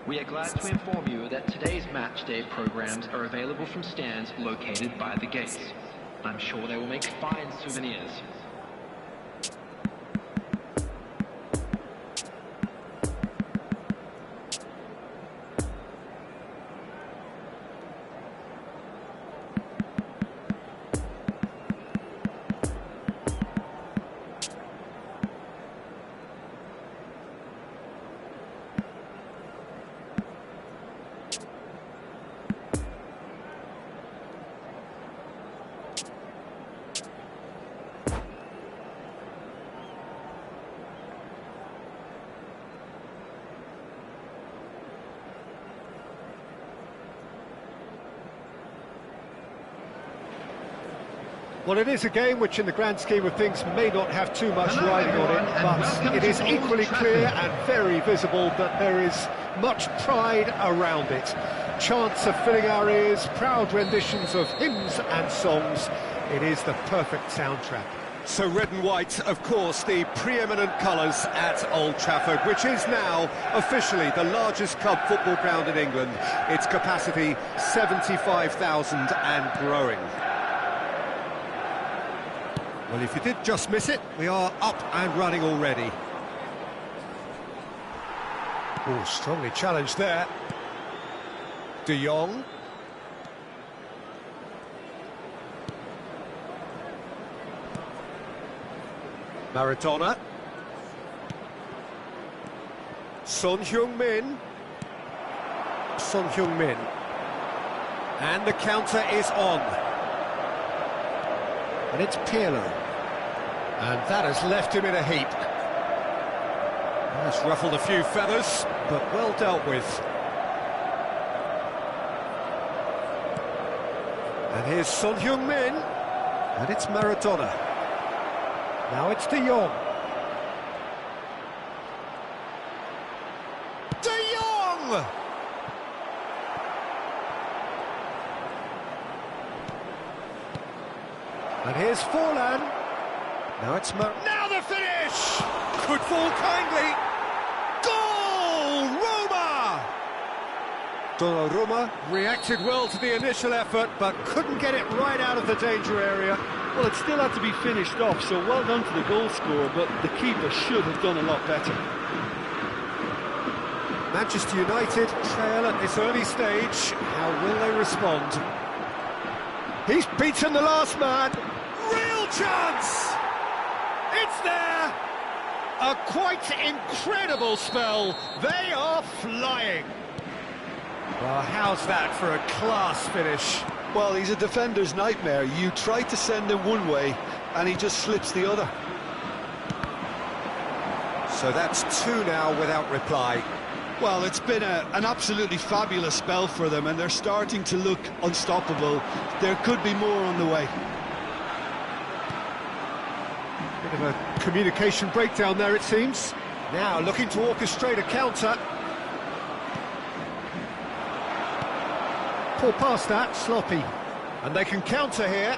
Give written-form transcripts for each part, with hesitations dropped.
We are glad to inform you that today's match day programs are available from stands located by the gates. I'm sure they will make fine souvenirs. Well, it is a game which in the grand scheme of things may not have too much riding on it, but it is equally clear and very visible that there is much pride around it. Chants are filling our ears, proud renditions of hymns and songs. It is the perfect soundtrack. So red and white, of course, the preeminent colours at Old Trafford, which is now officially the largest club football ground in England. Its capacity 75,000 and growing. Well, if you did just miss it, we are up and running already. Oh, strongly challenged there. De Jong. Maradona. Son Heung-min. Son Heung-min. And the counter is on. And it's Pirlo. And that has left him in a heap. That's ruffled a few feathers, but well dealt with. And here's Son Heung-min. And it's Maradona. Now it's De Jong. De Jong! And here's Forlan. Now it's now the finish! Could fall kindly. Goal! Roma! Donnarumma reacted well to the initial effort, but couldn't get it right out of the danger area. Well, it still had to be finished off, so well done to the goal scorer, but the keeper should have done a lot better. Manchester United trail at this early stage. How will they respond? He's beaten the last man. Real chance! It's there! a quite incredible spell. They are flying. Well, how's that for a class finish? Well, he's a defender's nightmare. You try to send him one way, and he just slips the other. So that's two now without reply. Well, it's been an absolutely fabulous spell for them, and they're starting to look unstoppable. There could be more on the way. Bit of a communication breakdown there, it seems. Now looking to orchestrate a counter. Poor pass that, sloppy. And they can counter here.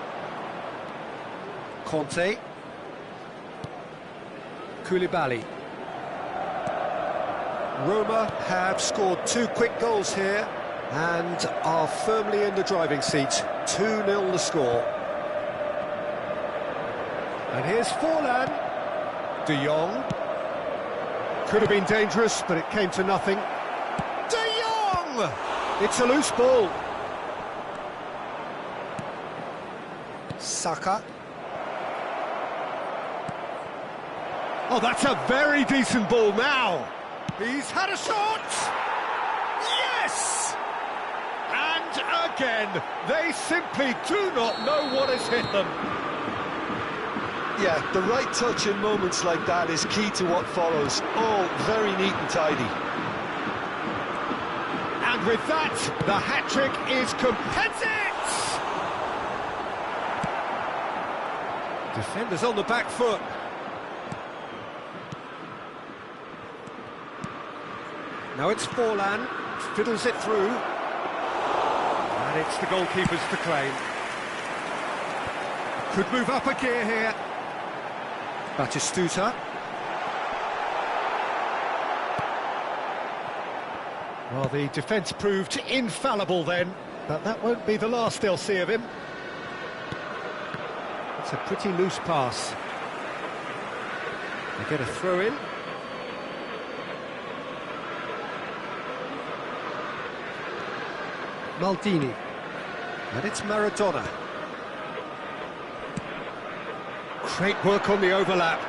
Conte. Koulibaly. Roma have scored two quick goals here and are firmly in the driving seat. 2-0 the score. And here's Forlan. De Jong. Could have been dangerous, but it came to nothing. De Jong! It's a loose ball. Saka. Oh, that's a very decent ball now. He's had a shot! Yes! And again, they simply do not know what has hit them. Yeah, the right touch in moments like that is key to what follows. All very neat and tidy. And with that, the hat-trick is complete! Defenders on the back foot. Now it's Forlan, fiddles it through. And it's the goalkeepers to claim. Could move up a gear here. Batistuta. Well, the defence proved infallible then, but that won't be the last they'll see of him. It's a pretty loose pass. They get a throw in. Maldini. And it's Maradona. Great work on the overlap.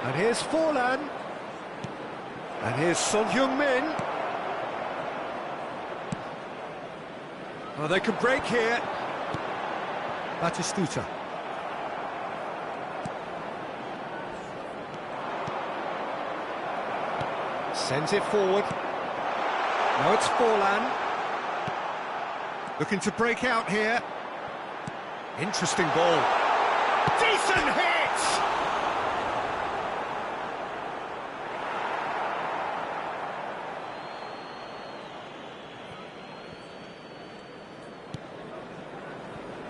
And here's Forlan. And here's Son Heung-min. Oh, they can break here. Batistuta. Sends it forward. Now it's Forlan. Looking to break out here. Interesting ball. Decent hit!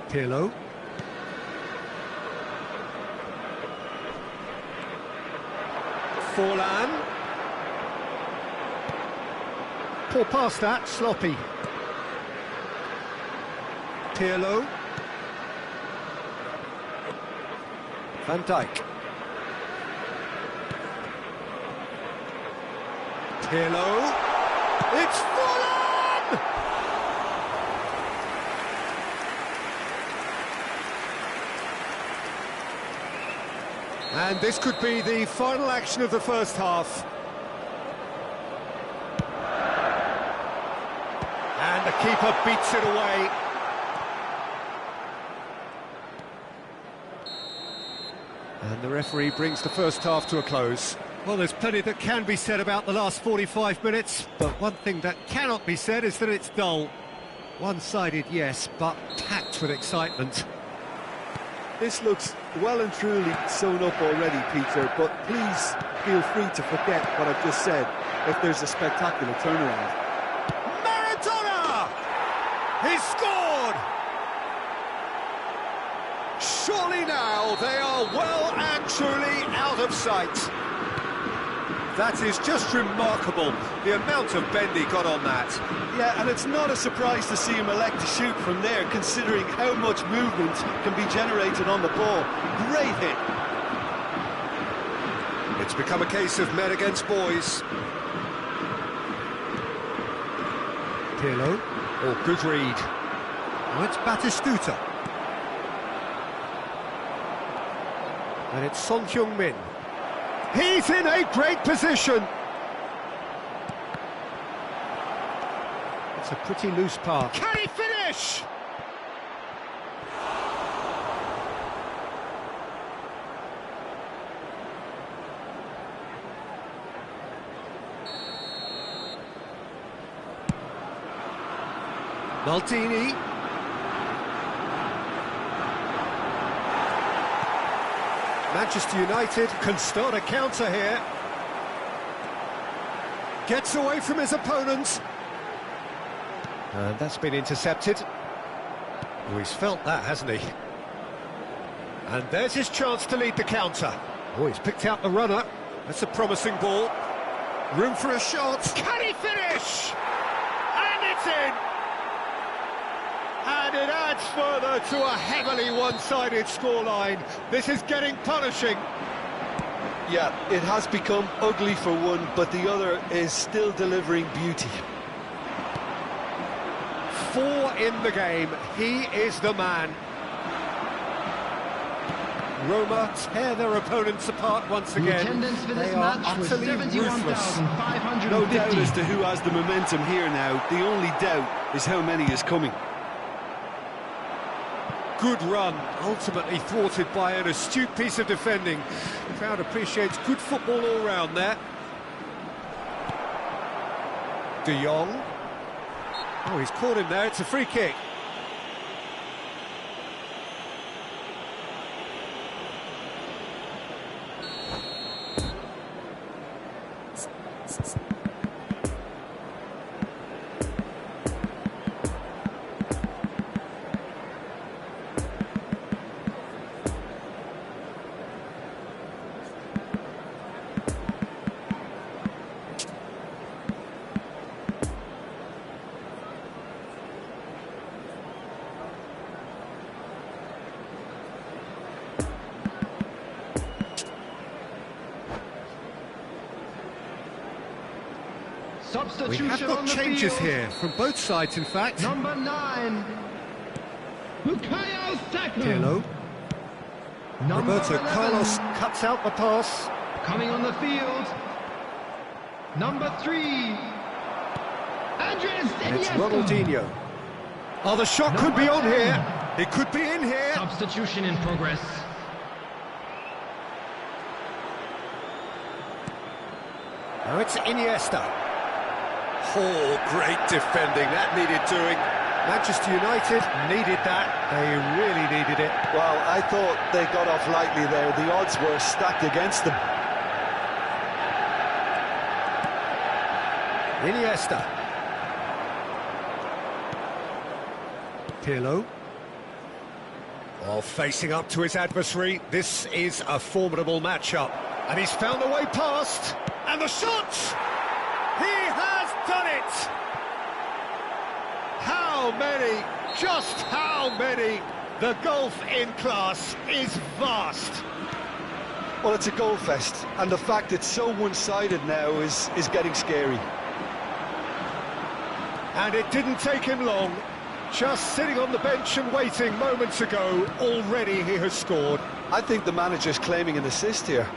Pirlo. Forlan. Poor pass that, sloppy. Pirlo. Van Dijk. Pirlo. It's Forlan! And this could be the final action of the first half. And the keeper beats it away. And the referee brings the first half to a close. Well, there's plenty that can be said about the last 45 minutes, but one thing that cannot be said is that it's dull. One-sided, yes, but packed with excitement. This looks well and truly sewn up already, Peter, but please feel free to forget what I've just said if there's a spectacular turnaround. Maradona! He's scored! Surely now they are well and truly out of sight. That is just remarkable, the amount of bend he got on that. Yeah, and it's not a surprise to see him elect to shoot from there, considering how much movement can be generated on the ball. Great hit. It's It's become a case of men against boys. Pirlo. Oh, good read. Oh, it's Batistuta. And it's Son Heung-min. He's in a great position. It's a pretty loose pass. Can he finish? Maldini. Manchester United can start a counter here. Gets away from his opponent. And that's been intercepted. Oh, he's felt that, hasn't he? And there's his chance to lead the counter. Oh, he's picked out the runner. That's a promising ball. Room for a shot. Can he finish? And it's in! And it adds further to a heavily one-sided scoreline. This is getting punishing. Yeah, it has become ugly for one, but the other is still delivering beauty. 4 in the game. He is the man. Roma tear their opponents apart once The again. attendance for this They are match was utterly ruthless. 71,550. No doubt as to who has the momentum here now. The only doubt is how many is coming. Good run, ultimately thwarted by an astute piece of defending. The crowd appreciates good football all round there. De Jong. Oh, he's caught him there, it's a free kick. We have got changes here, from both sides in fact. Number 9, Bukayo Saka. Pirlo. Number Roberto 11, Carlos cuts out the pass. coming on the field. Number 3, Andres And it's Iniesta. Ronaldinho. Oh, the shot could be on here. It could be in here. Substitution in progress. Now it's Iniesta. Oh, great defending, that needed doing. Manchester United needed that. They really needed it. Well, I thought they got off lightly there. The odds were stacked against them. Iniesta. Pirlo. Oh, facing up to his adversary. This is a formidable matchup. And he's found a way past. And the shot! He has done it! How many? Just how many? The gulf in class is vast. Well, it's a goal fest, and the fact it's so one-sided now is getting scary. And it didn't take him long. Just sitting on the bench and waiting moments ago, already he has scored. I think the manager's claiming an assist here.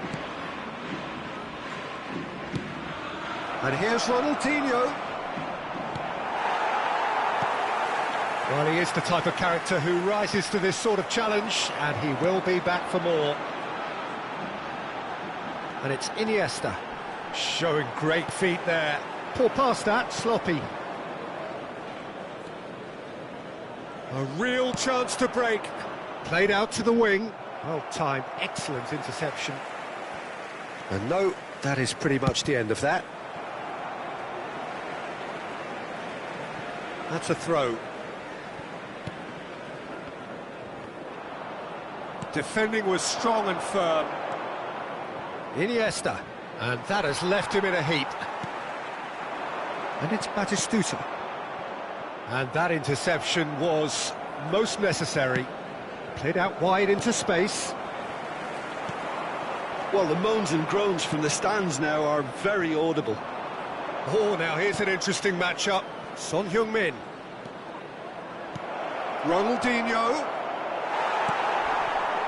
And here's Ronaldinho. Well, he is the type of character who rises to this sort of challenge, and he will be back for more. And it's Iniesta, showing great feet there. Poor pass that, sloppy. A real chance to break. Played out to the wing. Well timed, excellent interception. And no, that is pretty much the end of that. That's a throw. Defending was strong and firm. Iniesta, and that has left him in a heap. And it's Batistuta. And that interception was most necessary. Played out wide into space. Well, the moans and groans from the stands now are very audible. Oh, now here's an interesting matchup. Son Heung-min. Ronaldinho.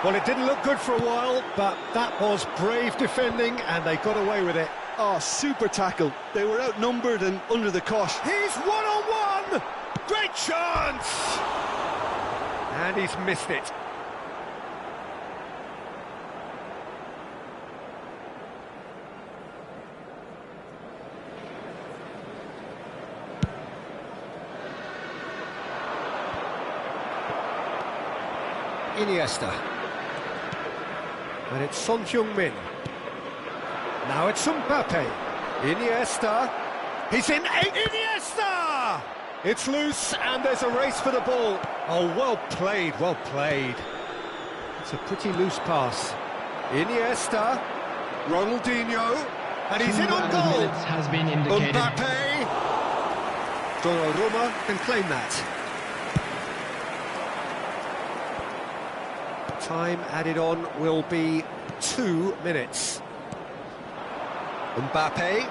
Well, it didn't look good for a while, but that was brave defending, and they got away with it. Oh, super tackle. They were outnumbered and under the cosh. He's one-on-one! Great chance! And he's missed it. Iniesta. And it's Son Heung-min. Now it's Mbappe. Iniesta. He's in. Iniesta! It's loose, and there's a race for the ball. Oh, well played, well played. It's a pretty loose pass. Iniesta. Ronaldinho. And he's in on goal. Minutes has been indicated. Mbappe. Donnarumma can claim that. Time added on will be 2 minutes. Mbappe.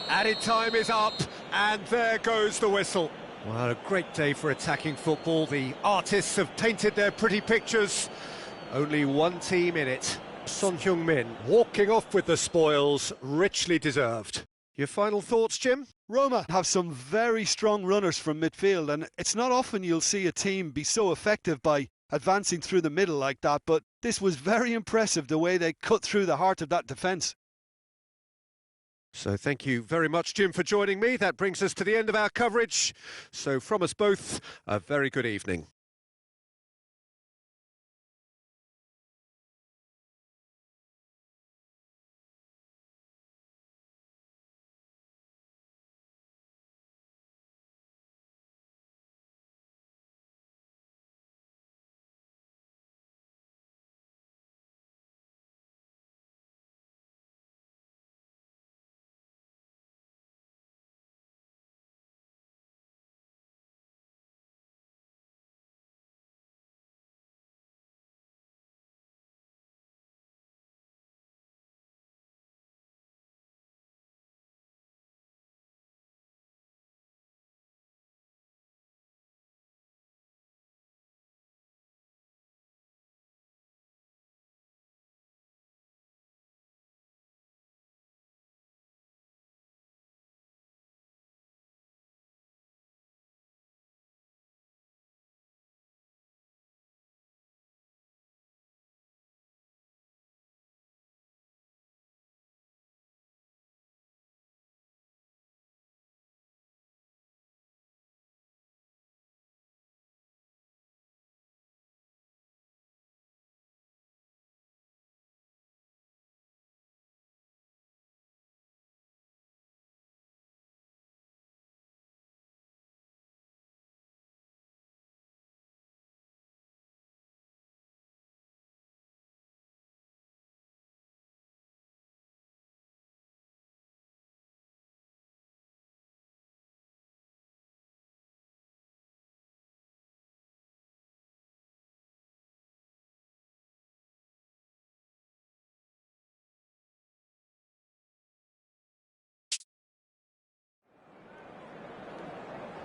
Added time is up, and there goes the whistle. Well, a great day for attacking football. The artists have painted their pretty pictures. Only one team in it. Son Heung-min walking off with the spoils, richly deserved. Your final thoughts, Jim? Roma have some very strong runners from midfield, and it's not often you'll see a team be so effective by advancing through the middle like that, but this was very impressive the way they cut through the heart of that defence. So thank you very much, Jim, for joining me. That brings us to the end of our coverage. So from us both, a very good evening.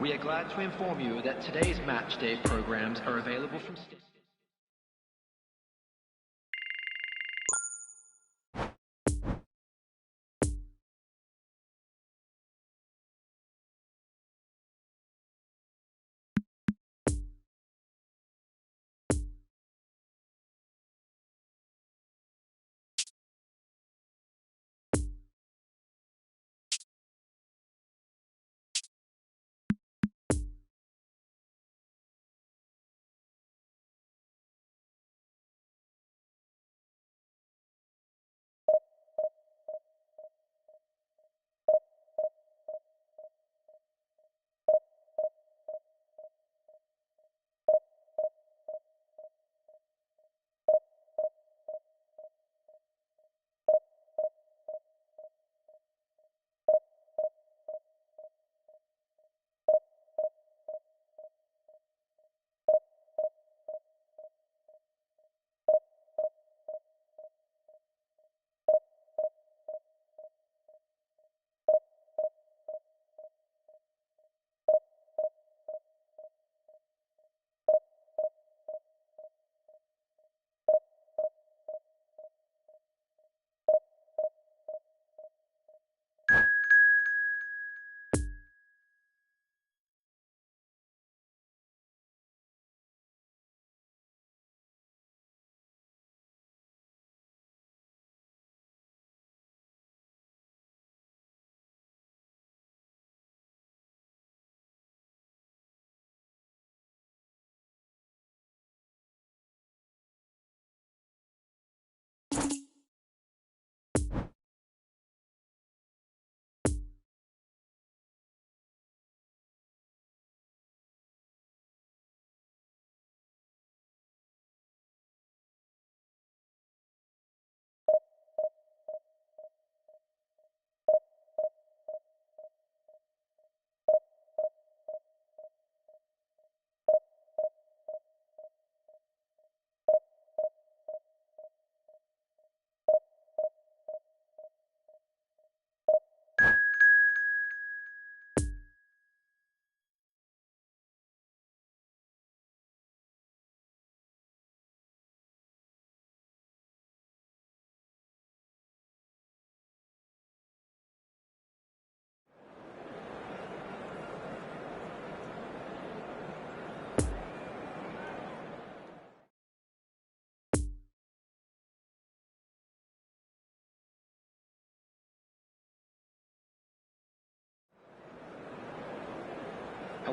We are glad to inform you that today's match day programs are available from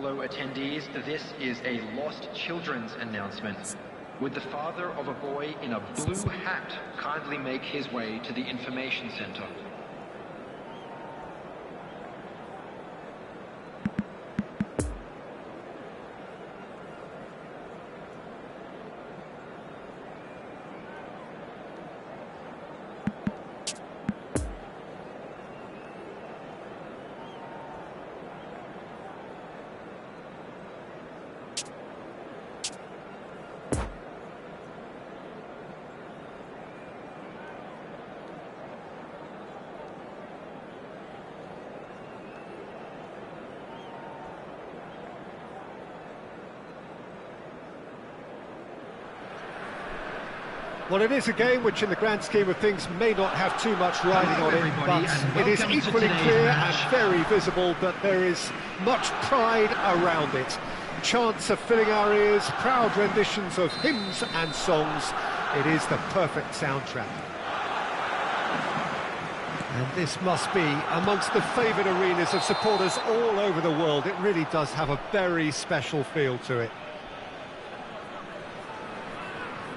fellow attendees, this is a lost children's announcement. Would the father of a boy in a blue hat kindly make his way to the information center? Well, it is a game which in the grand scheme of things may not have too much riding on it, but it is equally clear and very visible that there is much pride around it. Chants are filling our ears, proud renditions of hymns and songs. It is the perfect soundtrack. And this must be amongst the favoured arenas of supporters all over the world. It really does have a very special feel to it.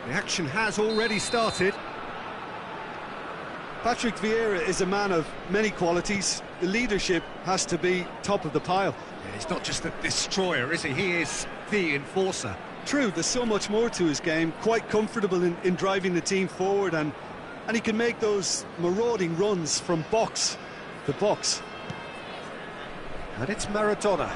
The action has already started. Patrick Vieira is a man of many qualities. The leadership has to be top of the pile. Yeah, he's not just a destroyer, is he? He is the enforcer. True, there's so much more to his game. Quite comfortable in driving the team forward, and he can make those marauding runs from box to box. And it's Maradona.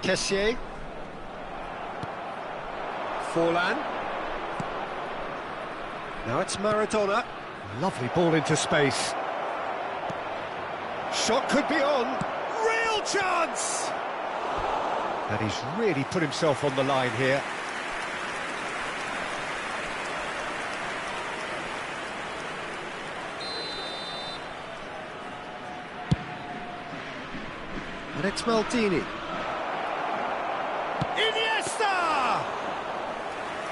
Kessié. Forlan. Now it's Maradona. Lovely ball into space. Shot could be on. Real chance! And he's really put himself on the line here. And it's Maldini. Iniesta!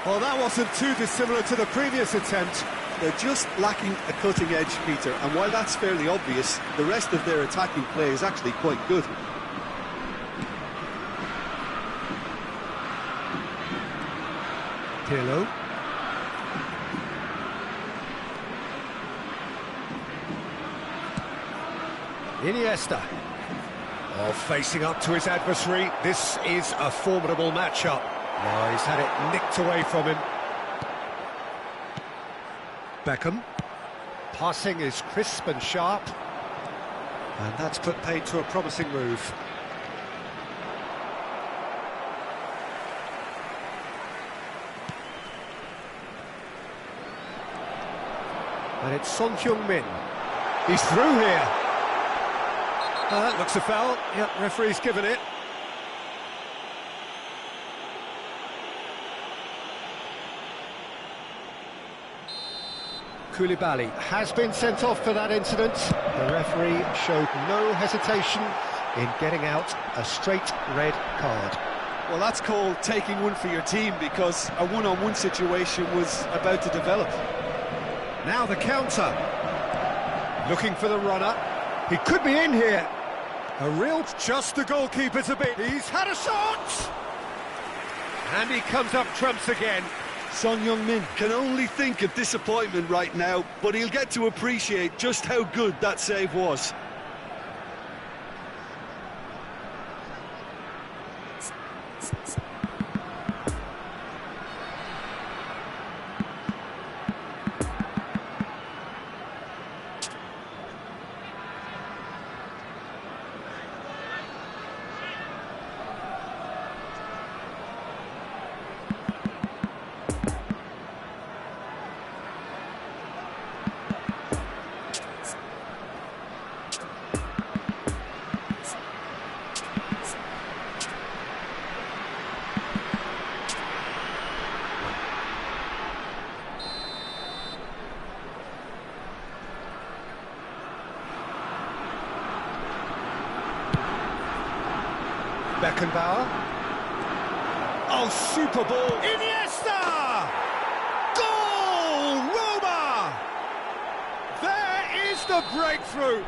Well, that wasn't too dissimilar to the previous attempt. They're just lacking a cutting edge, Peter, and while that's fairly obvious, the rest of their attacking play is actually quite good. Pirlo. Iniesta. Oh, facing up to his adversary. This is a formidable matchup. Oh, he's had it nicked away from him. Beckham. Passing is crisp and sharp. And that's put paid to a promising move. And it's Son Heung-min. He's through here. That looks a foul. Yep, referee's given it. Koulibaly has been sent off for that incident. The referee showed no hesitation in getting out a straight red card. Well, that's called taking one for your team, because a one-on-one situation was about to develop. Now the counter. Looking for the runner. He could be in here. A real just the goalkeeper to beat. He's had a shot! And he comes up trumps again. Son Heung-min can only think of disappointment right now, but he'll get to appreciate just how good that save was. Beckenbauer. Oh, super ball. Iniesta! Goal! Roma! There is the breakthrough.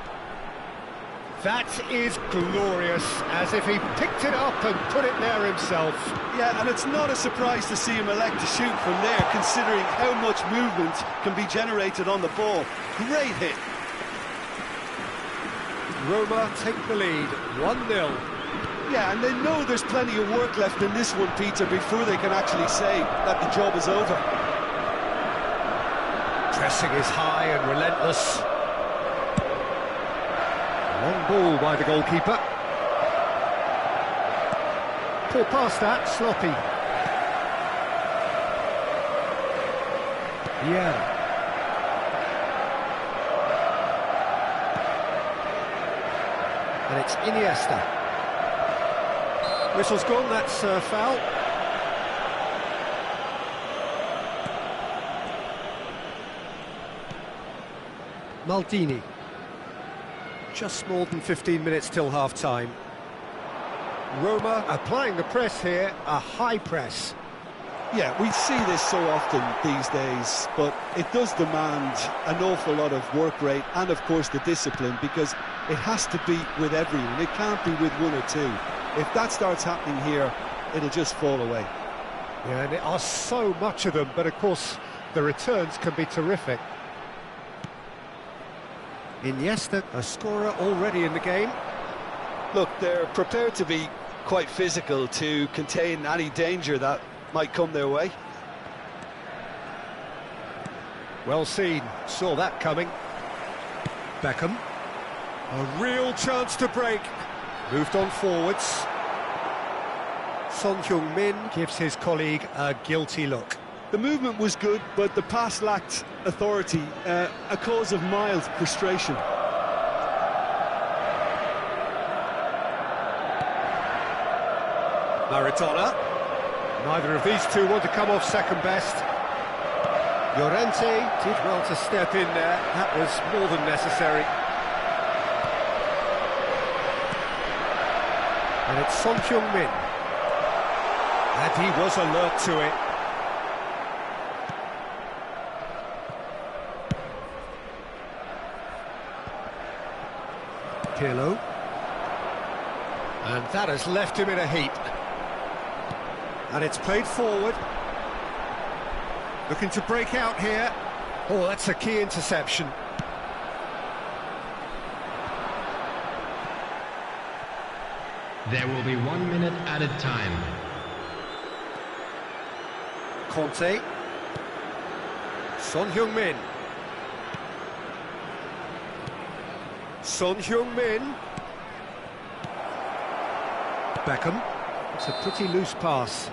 That is glorious, as if he picked it up and put it there himself. Yeah, and it's not a surprise to see him elect to shoot from there, considering how much movement can be generated on the ball. Great hit. Roma take the lead, 1-0. Yeah, and they know there's plenty of work left in this one, Peter, before they can actually say that the job is over. Pressing is high and relentless. Long ball by the goalkeeper. Poor pass that, sloppy. Yeah. And it's Iniesta. Whistle's gone, that's foul. Maldini. Just more than 15 minutes till half-time. Roma applying the press here, a high press. Yeah, we see this so often these days, but it does demand an awful lot of work rate and, of course, the discipline, because it has to be with everyone. It can't be with one or two. If that starts happening here, it'll just fall away. Yeah, and there are so much of them, but, of course, the returns can be terrific. Iniesta, a scorer already in the game. Look, they're prepared to be quite physical to contain any danger that might come their way. Well seen, saw that coming. Beckham. A real chance to break. Moved on forwards. Son Heung-min gives his colleague a guilty look. The movement was good, but the pass lacked authority, a cause of mild frustration. Maradona. Neither of these two want to come off second best. Llorente did well to step in there. That was more than necessary. And it's Son Heung-min. And he was alert to it. Pirlo. And that has left him in a heap. And it's played forward. Looking to break out here. Oh, that's a key interception. There will be 1 minute added time. Conte. Son Heung-min. Son Heung-min. Beckham. It's a pretty loose pass.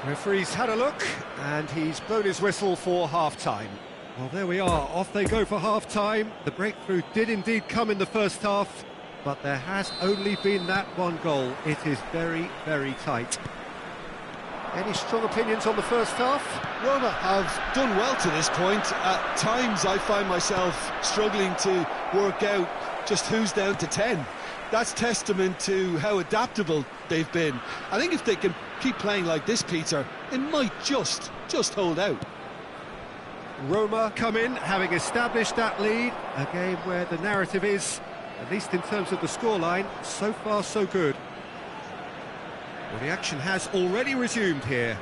Referee's had a look, and he's blown his whistle for half-time. Well, there we are, off they go for half-time. The breakthrough did indeed come in the first half, but there has only been that one goal. It is very, very tight. Any strong opinions on the first half? Roma have done well to this point. At times I find myself struggling to work out just who's down to 10. That's testament to how adaptable they've been. I think if they can keep playing like this, Peter, they might just hold out. Roma come in, having established that lead. A game where the narrative is, at least in terms of the scoreline, so far so good. Well, the action has already resumed here.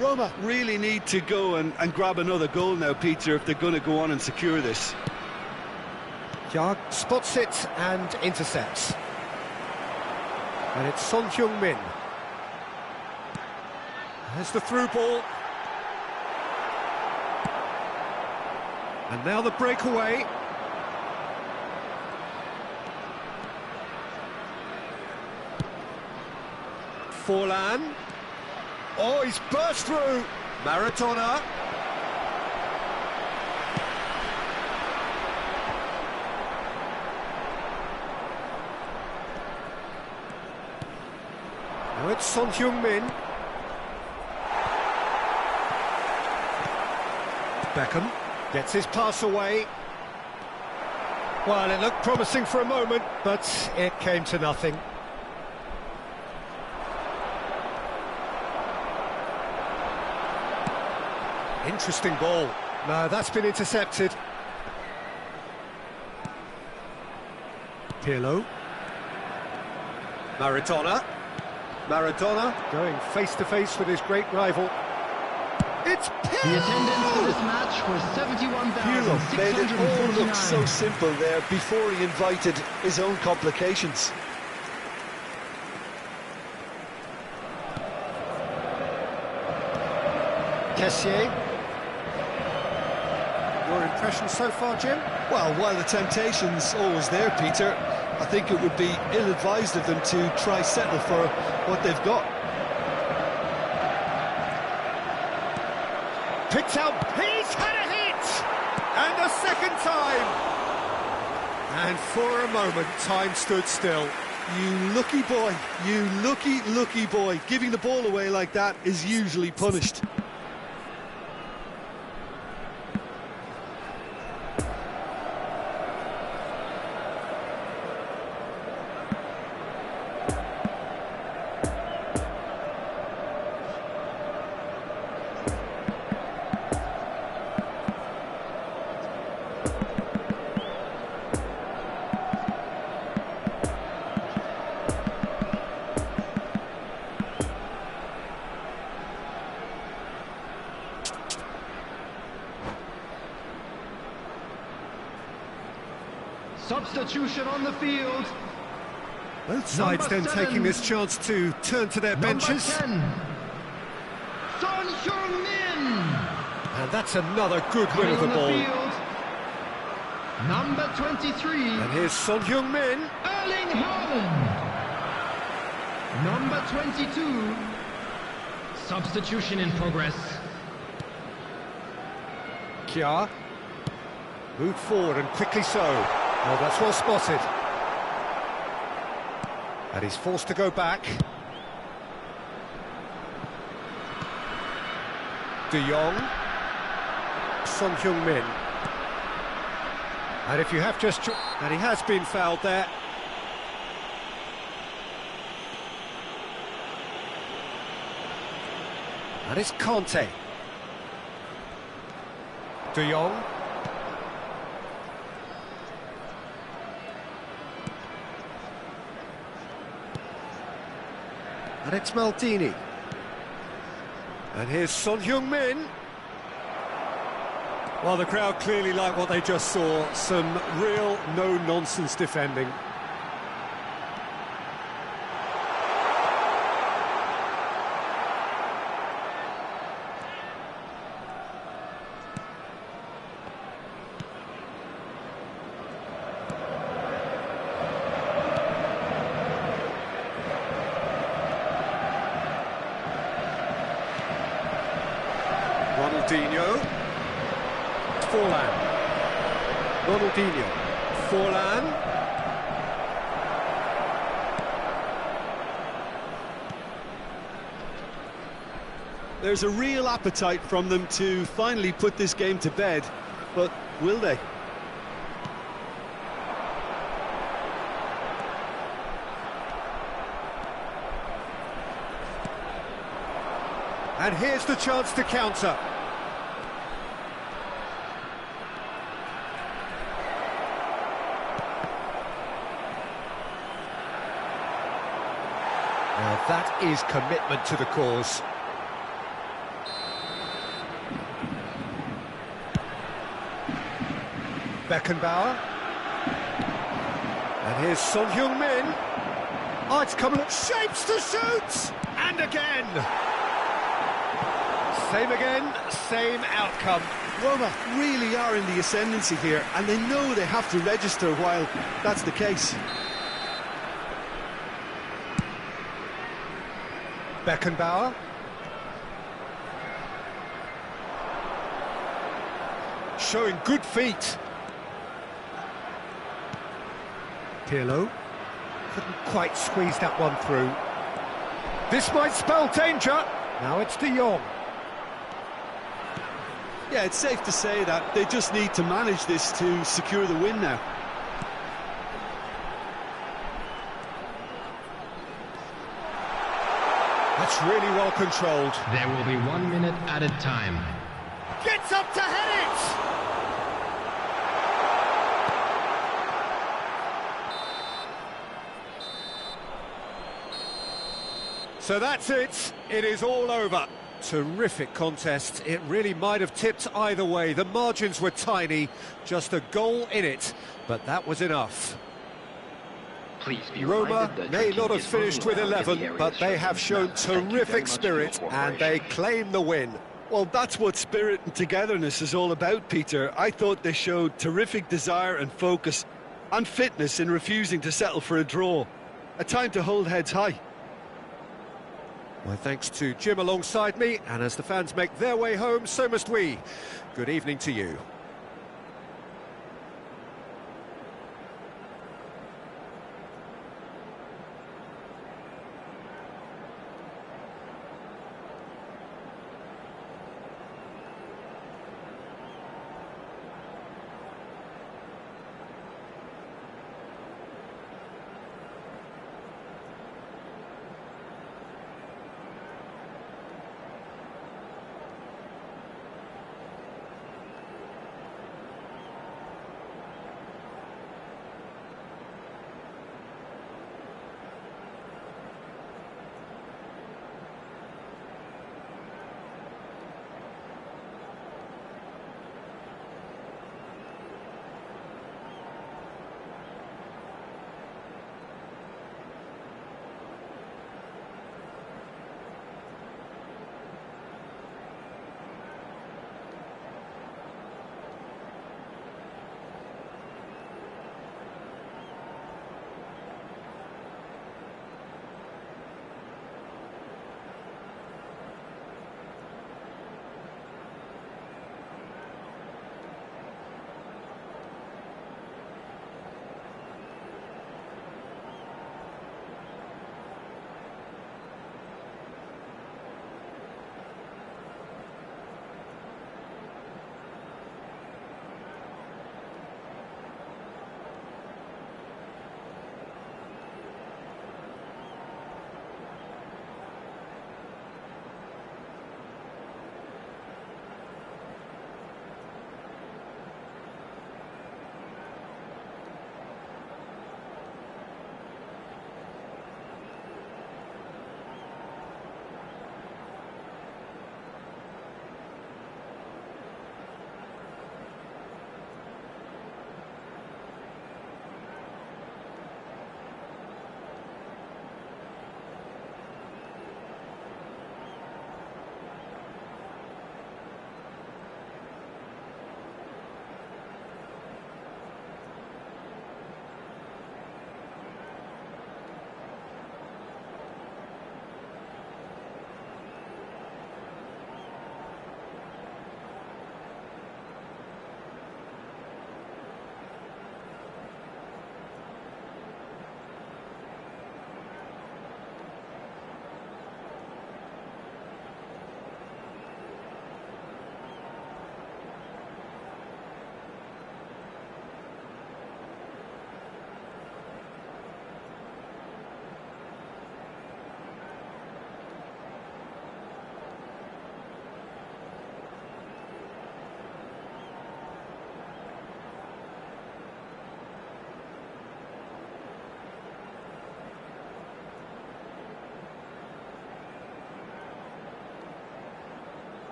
Roma really need to go and grab another goal now, Peter, if they're going to go on and secure this. Jag spots it and intercepts. And it's Son Heung-min. There's the through ball. And now the breakaway. Forlan. Oh, he's burst through. Maradona. Now it's Son Heung-min. Beckham gets his pass away. Well, it looked promising for a moment, but it came to nothing. Interesting ball. No, that's been intercepted. Pirlo. Maradona. Going face-to-face with his great rival. It's Pirlo! The attendance for this match was Pirlo made it all look so 71,649. simple there before he invited his own complications. Kessié. Your impression so far, Jim? Well, while the temptation's always there, Peter, I think it would be ill-advised of them to try settle for what they've got. Picks out, he's had a hit! And a second time! And for a moment, time stood still. You lucky boy, you lucky boy. Giving the ball away like that is usually punished. Substitution on the field. Both sides Number then 7. taking this chance to turn to their benches. Number 10. Son Heung-min. And that's another good win Coming of the on ball. field. Number 23. And here's Son Heung-min. Erling Haaland. Number 22. Substitution in progress. Kjær. Moved forward and quickly so. Oh, that's well spotted. And he's forced to go back. De Jong. Son Heung-min. And if you have just... And he has been fouled there. And it's Conte. De Jong. And it's Maldini. And here's Son Heung-min. Well, the crowd clearly like what they just saw. Some real no-nonsense defending. Ronaldinho. Forlan. Ronaldinho. Forlan. There's a real appetite from them to finally put this game to bed, but will they? And here's the chance to counter. Now that is commitment to the cause. Beckenbauer. And here's Son Heung-min. Oh, it's coming up. Shapes to shoot! And again! Same again, same outcome. Roma really are in the ascendancy here, and they know they have to register while that's the case. Beckenbauer. Showing good feet. Pirlo. Couldn't quite squeeze that one through. This might spell danger. Now it's De Jong. Yeah, it's safe to say that they just need to manage this to secure the win now. It's really well controlled. There will be 1 minute added time. Gets up to head it! So that's it. It is all over. Terrific contest. It really might have tipped either way. The margins were tiny, just a goal in it, but that was enough. Please be Roma reminded that may drinking not have is finished only with allowed in 11, the area but they shown have in shown the map. Thank you very terrific much for your spirit, and they cooperation. claim the win. Well, that's what spirit and togetherness is all about, Peter. I thought they showed terrific desire and focus and fitness in refusing to settle for a draw. A time to hold heads high. My thanks to Jim alongside me, and as the fans make their way home, so must we. Good evening to you.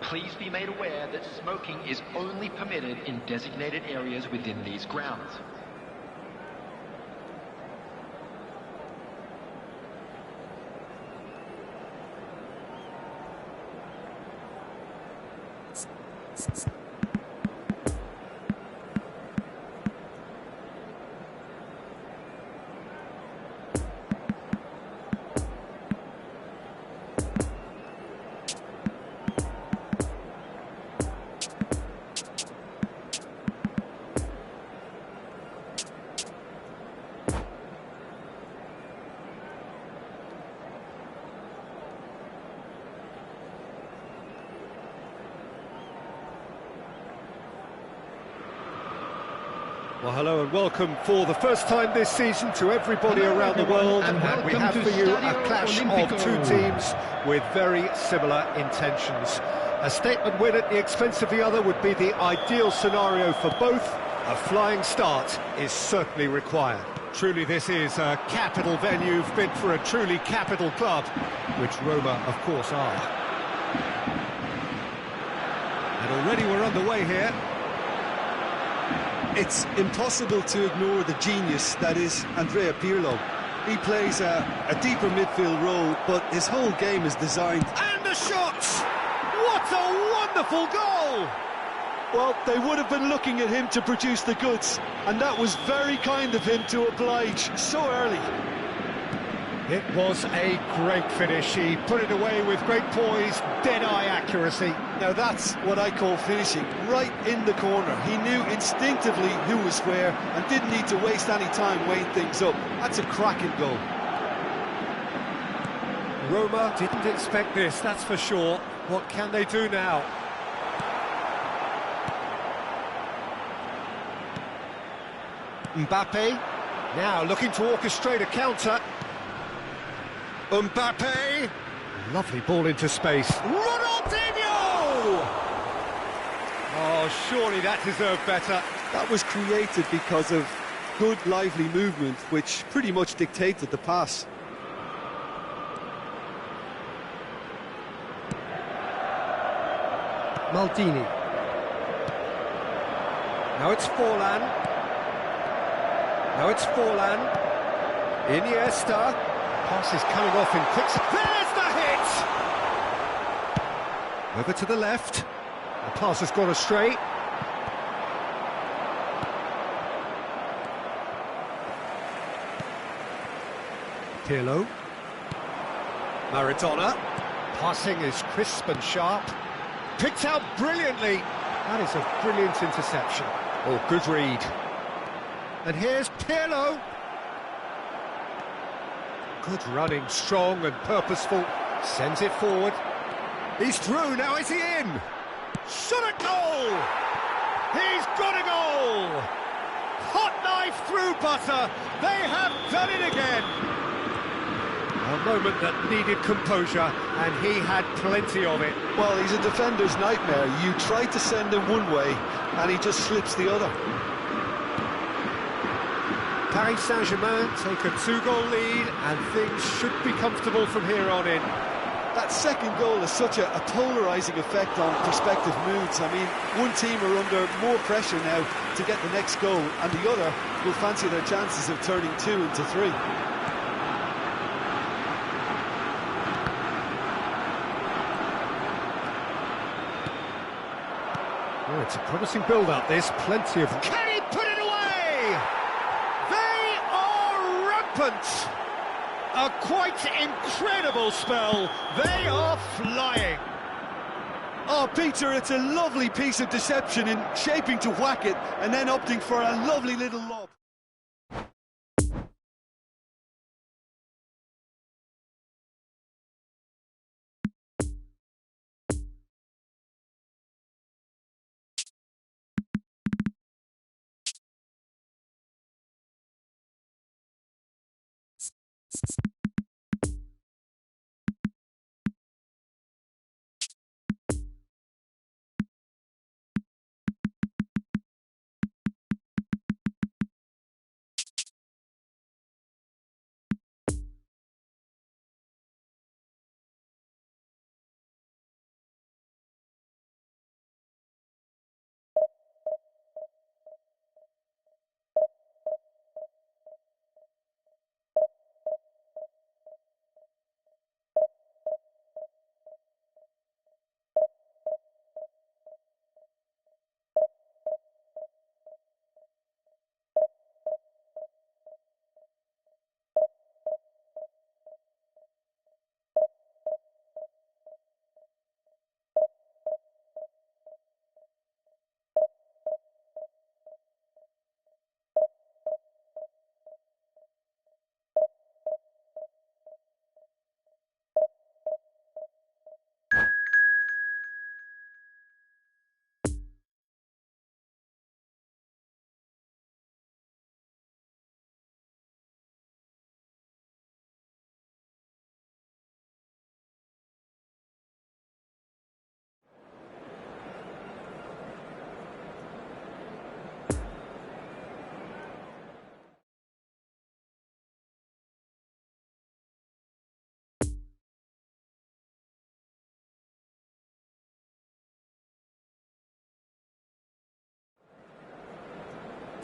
Please be made aware that smoking is only permitted in designated areas within these grounds. Well, hello and welcome for the first time this season to everybody around the world, and we have for you a clash of two teams with very similar intentions. A statement win at the expense of the other would be the ideal scenario for both. A flying start is certainly required. Truly this is a capital venue fit for a truly capital club, which Roma of course are. And already we're underway here. It's impossible to ignore the genius that is Andrea Pirlo. He plays a deeper midfield role, but his whole game is designed... And the shot! What a wonderful goal! Well, they would have been looking at him to produce the goods, and that was very kind of him to oblige so early. It was a great finish. He put it away with great poise, dead-eye accuracy. Now that's what I call finishing, right in the corner. He knew instinctively who was where and didn't need to waste any time weighing things up. That's a cracking goal. Roma didn't expect this, that's for sure. What can they do now? Mbappe, now looking to orchestrate a counter. Mbappe! Lovely ball into space. Ronaldinho! Oh, surely that deserved better. That was created because of good, lively movement, which pretty much dictated the pass. Maldini. Now it's Forlan. Now it's Forlan. Iniesta. Pass is coming off in quick... There's the hit! Over to the left. The pass has gone astray. Pirlo. Maradona. Passing is crisp and sharp. Picked out brilliantly. That is a brilliant interception. Oh, good read. And here's Pirlo. Good running, strong and purposeful. Sends it forward. He's through, now is he in? Shot at goal! He's got a goal! Hot knife through butter. They have done it again. A moment that needed composure, and he had plenty of it. Well, he's a defender's nightmare. You try to send him one way, and he just slips the other. Paris Saint-Germain take a 2-goal lead, and things should be comfortable from here on in. That second goal is such a polarising effect on prospective moods. I mean, one team are under more pressure now to get the next goal, and the other will fancy their chances of turning 2 into 3. Oh, it's a promising build-up, this. Plenty of... Can he put it away? They are rampant! A quite incredible spell. They are flying. Oh, Peter, it's a lovely piece of deception in shaping to whack it and then opting for a lovely little lob.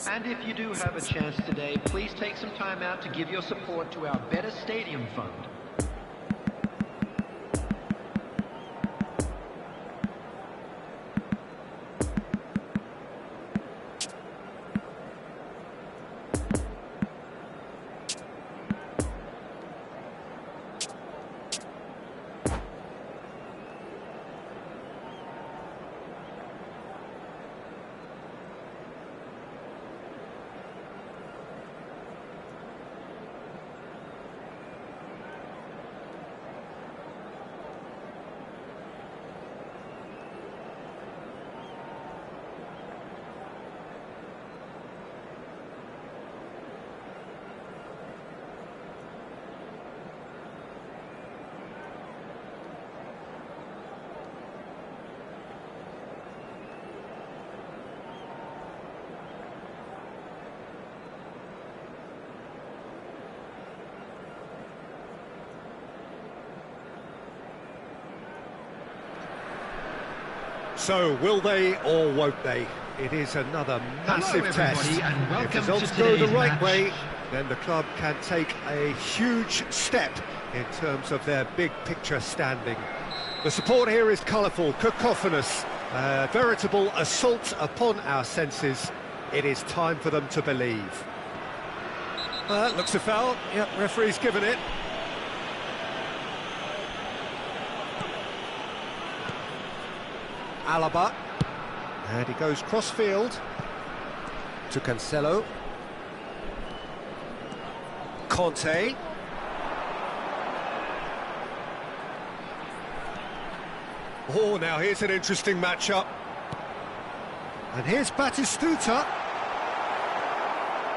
And if you do have a chance today, please take some time out to give your support to our Better Stadium Fund. So, will they or won't they? It is another massive test. If results go the right way, then the club can take a huge step in terms of their big picture standing. The support here is colourful, cacophonous, a veritable assault upon our senses. It is time for them to believe. Looks a foul. Yep, referee's given it. Alaba, and he goes cross-field to Cancelo. Conte. Oh, now here's an interesting matchup. And here's Batistuta.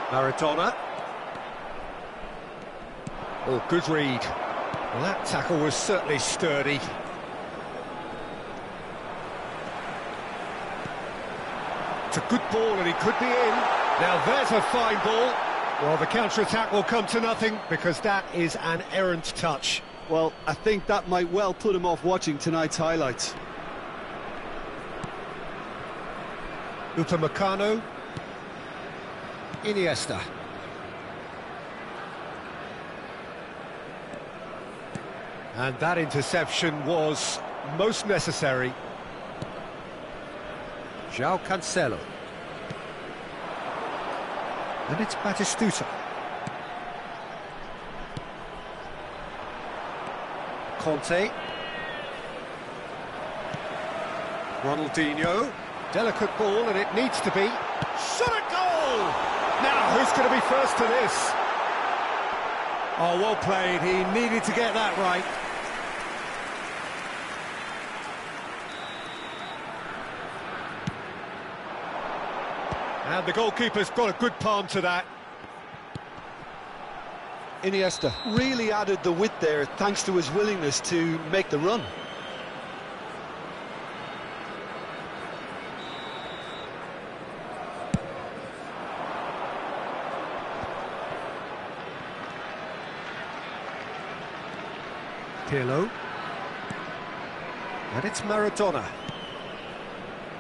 Maradona. Oh, good read. Well, that tackle was certainly sturdy. It's a good ball and he could be in. Now there's a fine ball. Well, the counter-attack will come to nothing because that is an errant touch. Well, I think that might well put him off watching tonight's highlights. Upamecano. Iniesta. And that interception was most necessary. João Cancelo. And it's Batistuta. Conte. Ronaldinho. Delicate ball, and it needs to be. Shot at goal! Now, who's going to be first to this? Oh, well played. He needed to get that right. And the goalkeeper's got a good palm to that. Iniesta really added the width there thanks to his willingness to make the run. Pirlo. And it's Maradona.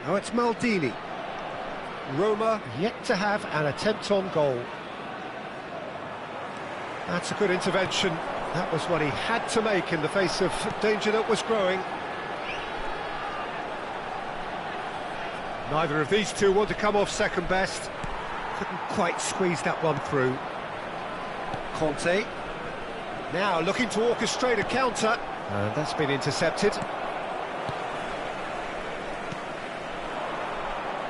Now it's Maldini. Roma yet to have an attempt on goal. That's a good intervention. That was what he had to make in the face of danger that was growing. Neither of these two want to come off second best. Couldn't quite squeeze that one through. Conte. Now looking to orchestrate a counter. And that's been intercepted.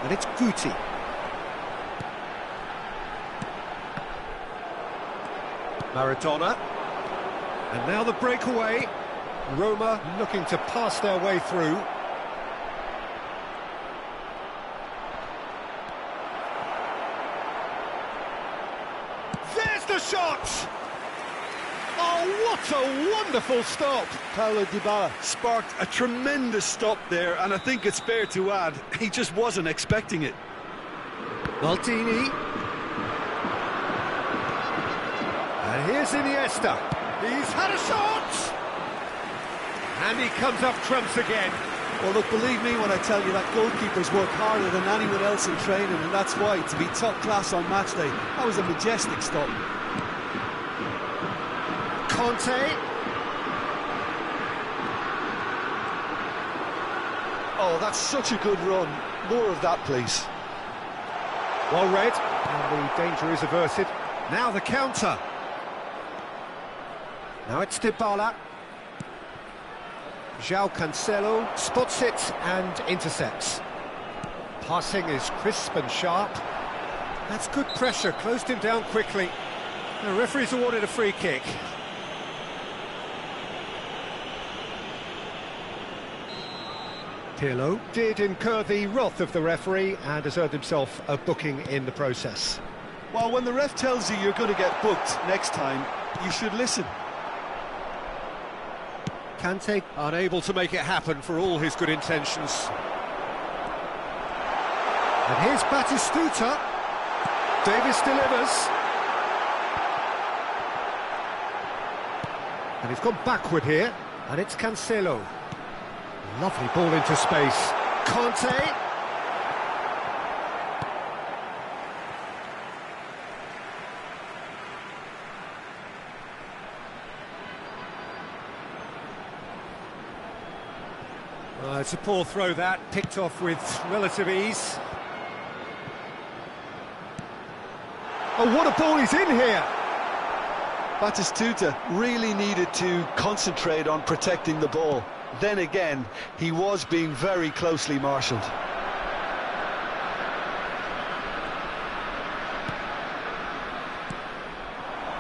And it's Guti. Maradona. And now the breakaway. Roma looking to pass their way through. There's the shot! Oh, what a wonderful stop! Paulo Dybala sparked a tremendous stop there, and I think it's fair to add, he just wasn't expecting it. Maldini. And here's Iniesta. He's had a shot! And he comes up trumps again. Well, look, believe me when I tell you that goalkeepers work harder than anyone else in training, and that's why, to be top class on match day, that was a majestic stop. Conte. Oh, that's such a good run. More of that, please. Well read, and the danger is averted. Now the counter. Now it's Dybala. João Cancelo spots it and intercepts. Passing is crisp and sharp. That's good pressure, closed him down quickly. The referee's awarded a free kick. Pirlo did incur the wrath of the referee and has earned himself a booking in the process. Well, when the ref tells you you're going to get booked next time, you should listen. Kante unable to make it happen for all his good intentions. And here's Batistuta. Davis delivers. And he's gone backward here, and it's Cancelo. Lovely ball into space. Conte. It's a poor throw that, picked off with relative ease. Oh, what a ball he's in here! Batistuta really needed to concentrate on protecting the ball. Then again, he was being very closely marshalled.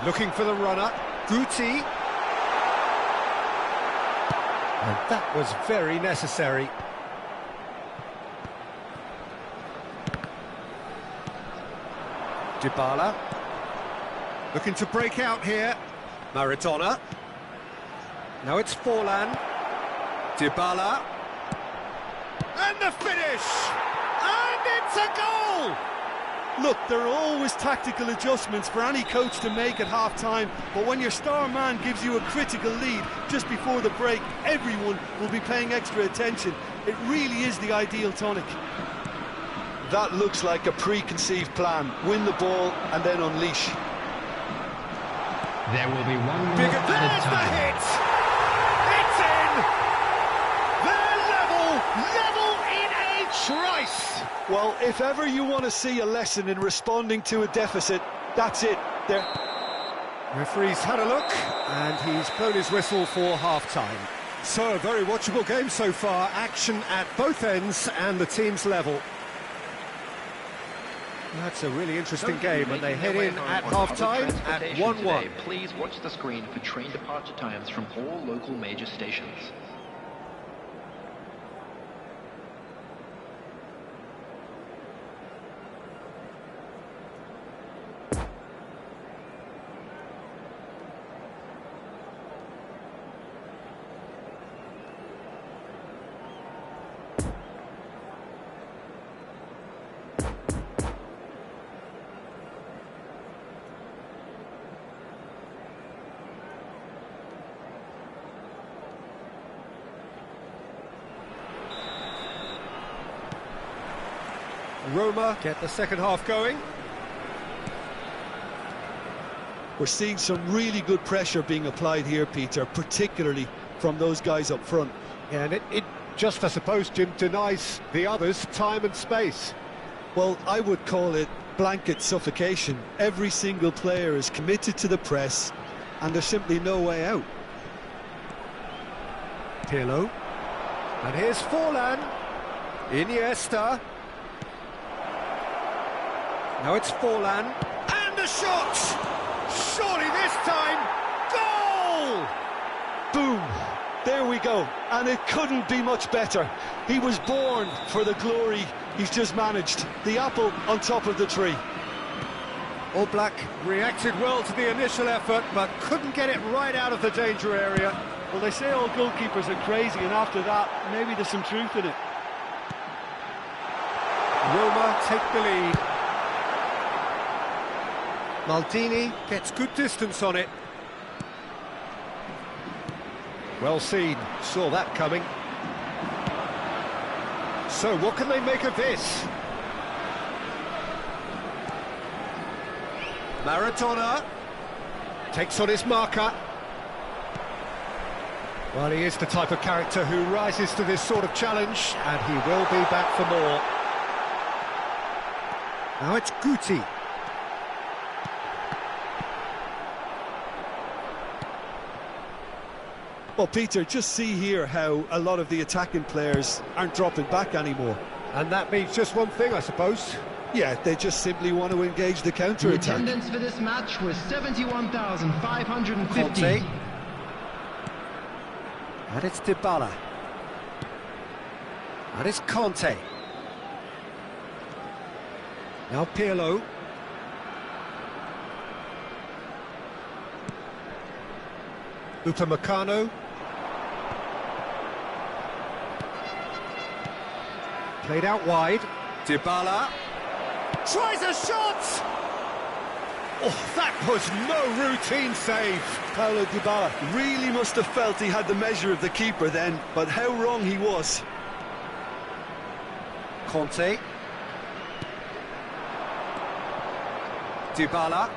Looking for the runner, Guti. And that was very necessary. Dybala. Looking to break out here. Maradona. Now it's Forlan. Dybala. And the finish! And it's a goal! Look, there are always tactical adjustments for any coach to make at half-time, but when your star man gives you a critical lead just before the break, everyone will be paying extra attention. It really is the ideal tonic. That looks like a preconceived plan. Win the ball and then unleash. There will be one more There's the hit! It's in! They're level in a trice! Well, if ever you want to see a lesson in responding to a deficit, that's it. There. Referee's had a look, and he's blown his whistle for half-time. So, a very watchable game so far. Action at both ends, and the team's level. That's a really interesting game, and they head in at half-time at 1-1. Please watch the screen for train departure times from all local major stations. Roma get the second half going. We're seeing some really good pressure being applied here, Peter, particularly from those guys up front. Yeah, and it just, I suppose, Jim, denies the others time and space. Well, I would call it blanket suffocation. Every single player is committed to the press, and there's simply no way out. Pirlo. And here's Forlan. Iniesta. Now it's Forlan. And the shot! Surely this time, goal! Boom! There we go. And it couldn't be much better. He was born for the glory he's just managed. The apple on top of the tree. All Black reacted well to the initial effort, but couldn't get it right out of the danger area. Well, they say all goalkeepers are crazy, and after that, maybe there's some truth in it. Roma take the lead. Maldini gets good distance on it. Well seen, saw that coming. So what can they make of this? Maradona takes on his marker. Well, he is the type of character who rises to this sort of challenge, and he will be back for more. Now it's Guti. Well, Peter, just see here how a lot of the attacking players aren't dropping back anymore. And that means just one thing, I suppose. Yeah, they just simply want to engage the counter-attack. The attendance for this match was 71,550. Conte. And it's Dybala. And it's Conte. Now Pirlo. Upamecano. Played out wide. Dybala. Tries a shot! Oh, that was no routine save. Paulo Dybala really must have felt he had the measure of the keeper then, but how wrong he was. Conte. Dybala.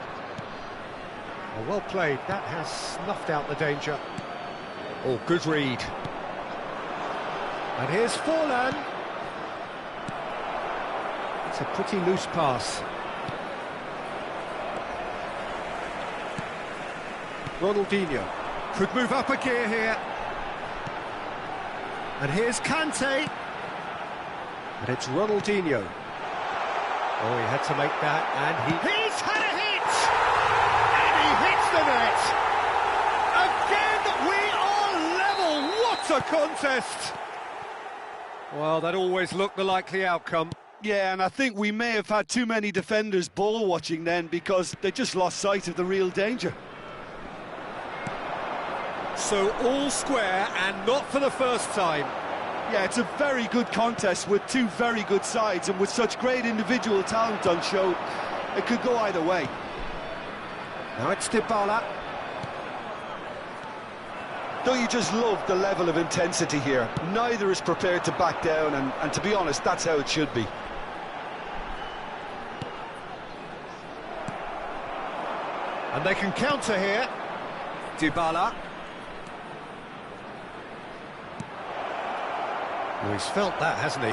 Oh, well played. That has snuffed out the danger. Oh, good read. And here's Forlan. It's a pretty loose pass. Ronaldinho could move up a gear here. And here's Kante. And it's Ronaldinho. Oh, he had to make that, and he's had a hit! And he hits the net! Again, we are level! What a contest! Well, that always looked the likely outcome. Yeah, and I think we may have had too many defenders ball watching then because they just lost sight of the real danger. So all square, and not for the first time. Yeah, it's a very good contest with two very good sides, and with such great individual talent on show, it could go either way. Now it's Dybala. Don't you just love the level of intensity here? Neither is prepared to back down, and to be honest, that's how it should be. And they can counter here. Dybala. Well, he's felt that, hasn't he?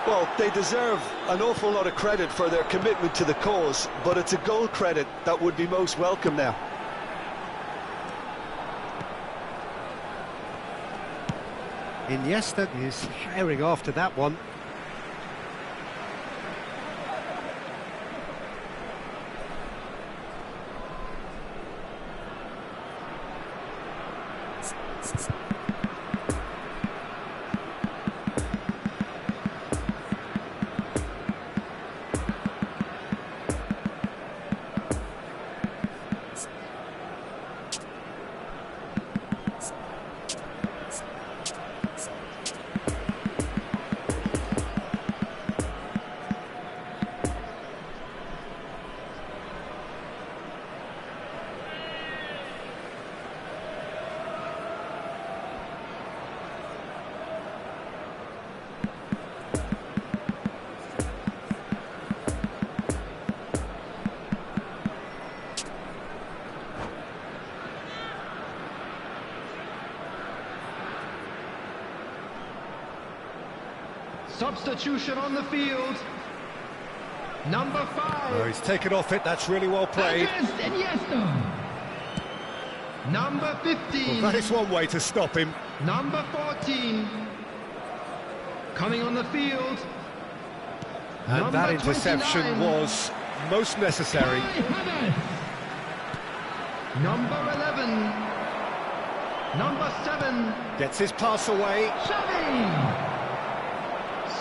Well, they deserve an awful lot of credit for their commitment to the cause, but it's a goal credit that would be most welcome now. Iniesta is herring after that one. Substitution on the field. Number 5. Oh, he's taken off it. That's really well played. Against Iniesta. Number 15. Well, that is one way to stop him. Number 14. Coming on the field. And that interception 29. was most necessary. Number 11. Number 7. Gets his pass away. Xavi.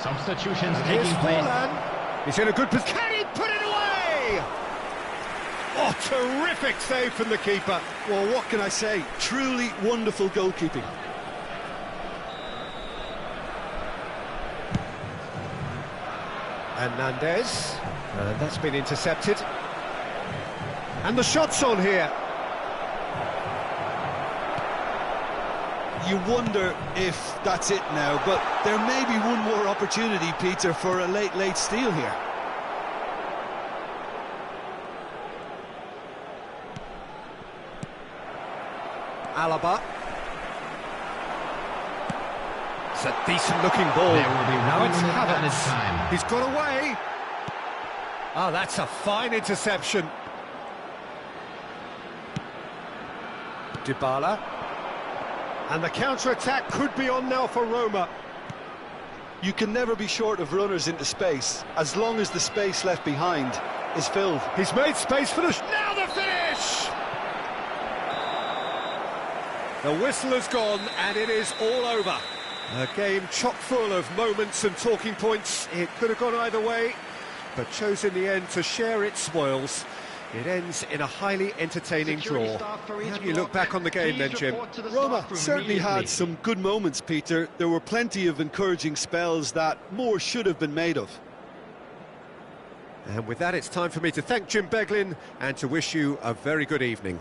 Substitutions Here's taking place. Forlan. He's in a good position. Can he put it away? Oh, terrific save from the keeper. Well, what can I say? Truly wonderful goalkeeping. Hernandez. And that's been intercepted. And the shot's on here. you wonder if that's it now, but there may be one more opportunity, Peter, for a late steal here. Alaba. It's a decent-looking ball. There will be Now it's one at a Havertz. time. He's got away. Ah, that's a fine interception. Dybala. And the counter-attack could be on now for Roma. You can never be short of runners into space, as long as the space left behind is filled. He's made space for the... Now the finish! The whistle has gone, and it is all over. A game chock full of moments and talking points. It could have gone either way, but chose in the end to share its spoils. It ends in a highly entertaining draw. How do you look back on the game then, Jim? Roma certainly had some good moments, Peter. There were plenty of encouraging spells that more should have been made of. And with that, it's time for me to thank Jim Beglin and to wish you a very good evening.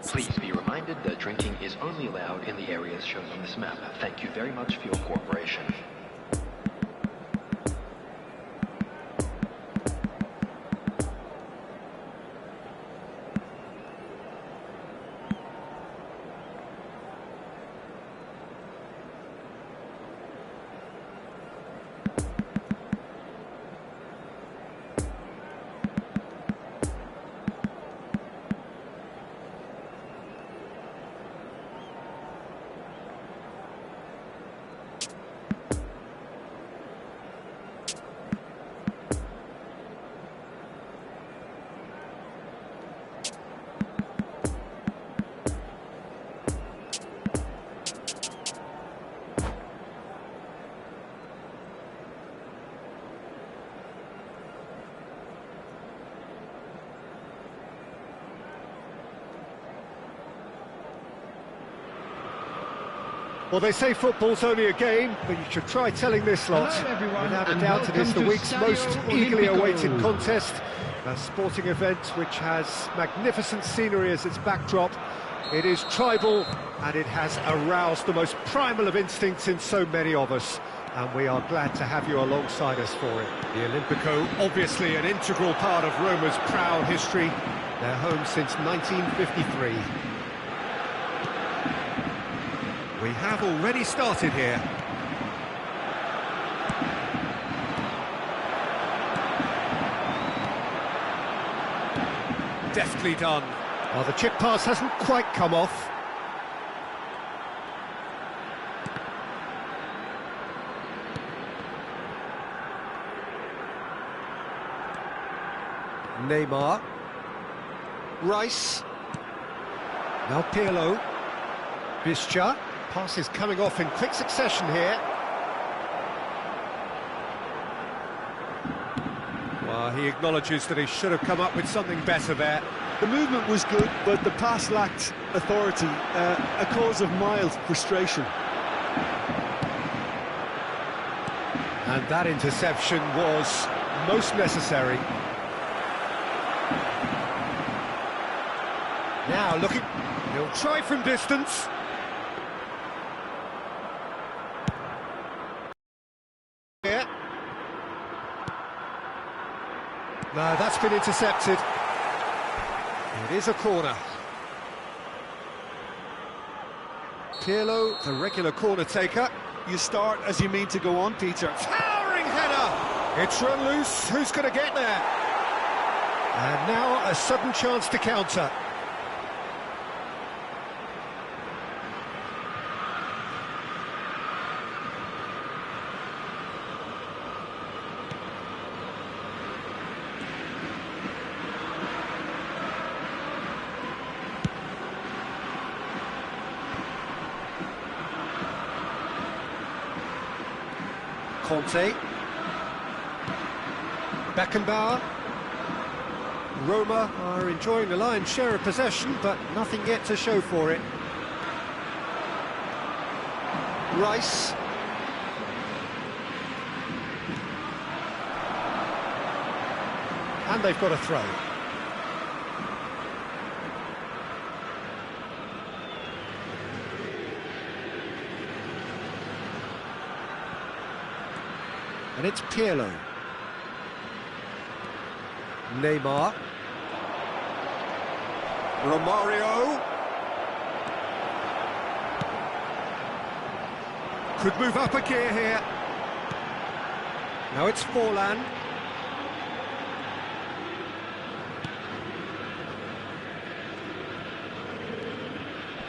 Please be reminded that drinking is only allowed in the areas shown on this map. Thank you very much for your cooperation. Well, they say football's only a game, but you should try telling this lot. Without a doubt, it is the week's most eagerly awaited contest. A sporting event which has magnificent scenery as its backdrop. It is tribal, and it has aroused the most primal of instincts in so many of us. And we are glad to have you alongside us for it. The Olimpico, obviously an integral part of Roma's proud history. They're home since 1953. We have already started here. Deftly done. Well, the chip pass hasn't quite come off. Neymar. Rice. Now Pirlo. Bischa. Pass is coming off in quick succession here. Well, he acknowledges that he should have come up with something better there. The movement was good, but the pass lacked authority, a cause of mild frustration. And that interception was most necessary. Now looking, he'll try from distance. Here. No, that's been intercepted. It is a corner. Pirlo, the regular corner taker. You start as you mean to go on, Peter. Towering header! It's run loose, who's going to get there? And now a sudden chance to counter. Conte. Beckenbauer. Roma are enjoying the lion's share of possession, but nothing yet to show for it. Rice. And they've got a throw. And it's Pirlo. Neymar. Romario. Could move up a gear here. Now it's Forlan.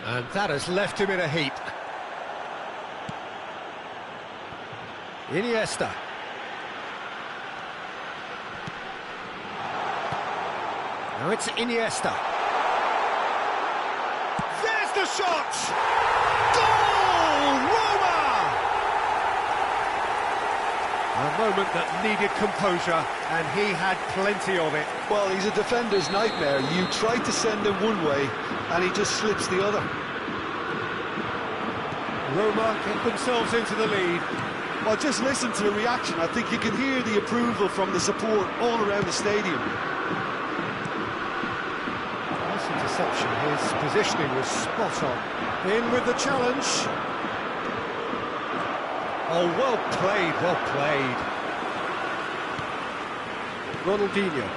And that has left him in a heap. Iniesta. Now it's Iniesta. There's the shot! Goal! Roma! A moment that needed composure, and he had plenty of it. Well, he's a defender's nightmare. You try to send him one way, and he just slips the other. Roma get themselves into the lead. Well, just listen to the reaction. I think you can hear the approval from the support all around the stadium. Listen to interception. His positioning was spot on. In with the challenge. Oh, well played, well played. Ronaldinho.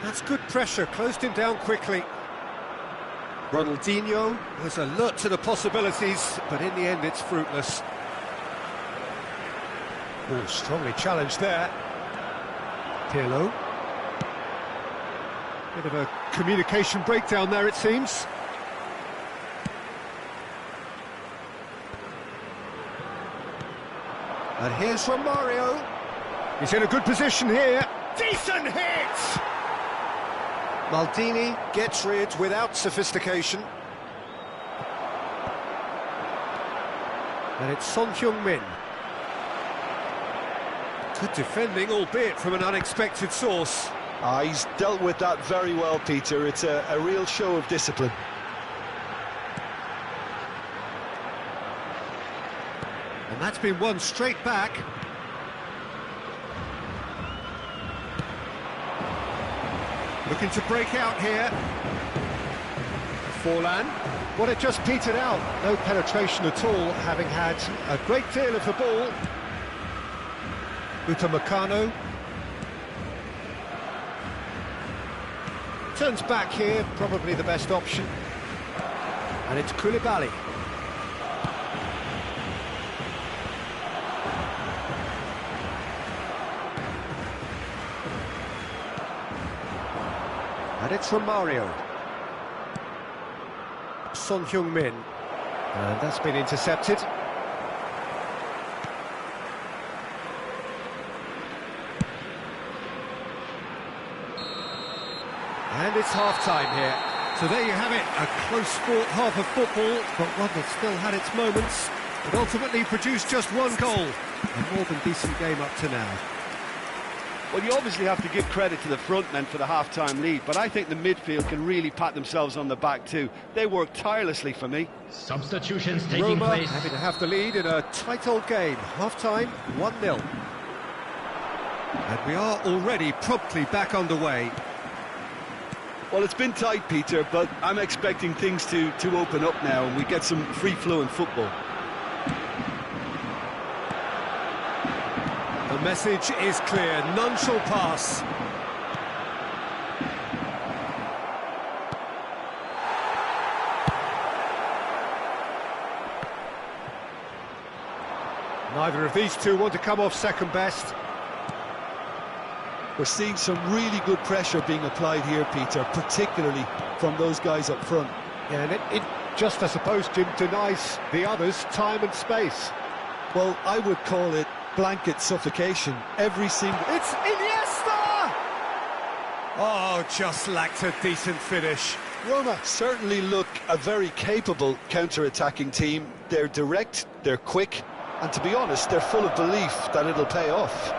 That's good pressure, closed him down quickly. Ronaldinho was alert to the possibilities, but in the end it's fruitless. Oh, strongly challenged there. Pirlo. Bit of a communication breakdown there, it seems. And here's Romario. He's in a good position here. Decent hit! Maldini gets rid without sophistication. And it's Son Heung-min. Good defending, albeit from an unexpected source. He's dealt with that very well, Peter. It's a real show of discipline. And that's been won straight back. Looking to break out here. Forlan. Well, it just petered out. No penetration at all, having had a great deal of the ball. Upamecano. Turns back here, probably the best option. And it's Koulibaly. And it's Romario. Son Heung-min. And that's been intercepted. And it's half-time here. So there you have it, a close-fought half of football, but one that still had its moments. It ultimately produced just one goal. A more than decent game up to now. Well, you obviously have to give credit to the front men for the half-time lead, but I think the midfield can really pat themselves on the back too. They worked tirelessly for me. Substitutions taking Roma place. happy to have the lead in a tight old game. Half-time, 1-0. And we are already promptly back underway. Well, it's been tight, Peter, but I'm expecting things to open up now and we get some free-flowing football. The message is clear, none shall pass. Neither of these two want to come off second best. We're seeing some really good pressure being applied here, Peter, particularly from those guys up front. Yeah, and it just, I suppose, Jim, denies the others time and space. Well, I would call it blanket suffocation. Every single... It's Iniesta! Oh, just lacked a decent finish. Roma certainly look a very capable counter-attacking team. They're direct, they're quick, and to be honest, they're full of belief that it'll pay off.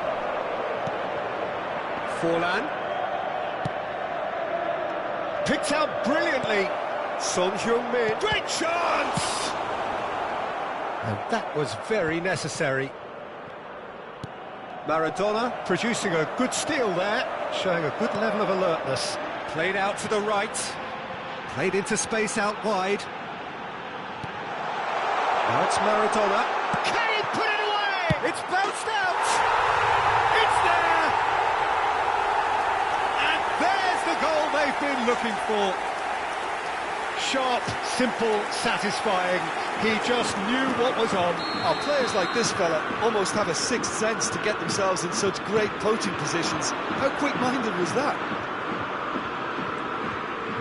Forlan. Picked out brilliantly. Son Heung-min. Great chance! And that was very necessary. Maradona. Producing a good steal there, showing a good level of alertness. Played out to the right. Played into space out wide. Now it's Maradona. Can he put it away? It's bounced out! It's there! And there's the goal they've been looking for. Sharp, simple, satisfying. He just knew what was on. Our players like this fella almost have a sixth sense to get themselves in such great poaching positions. How quick-minded was that?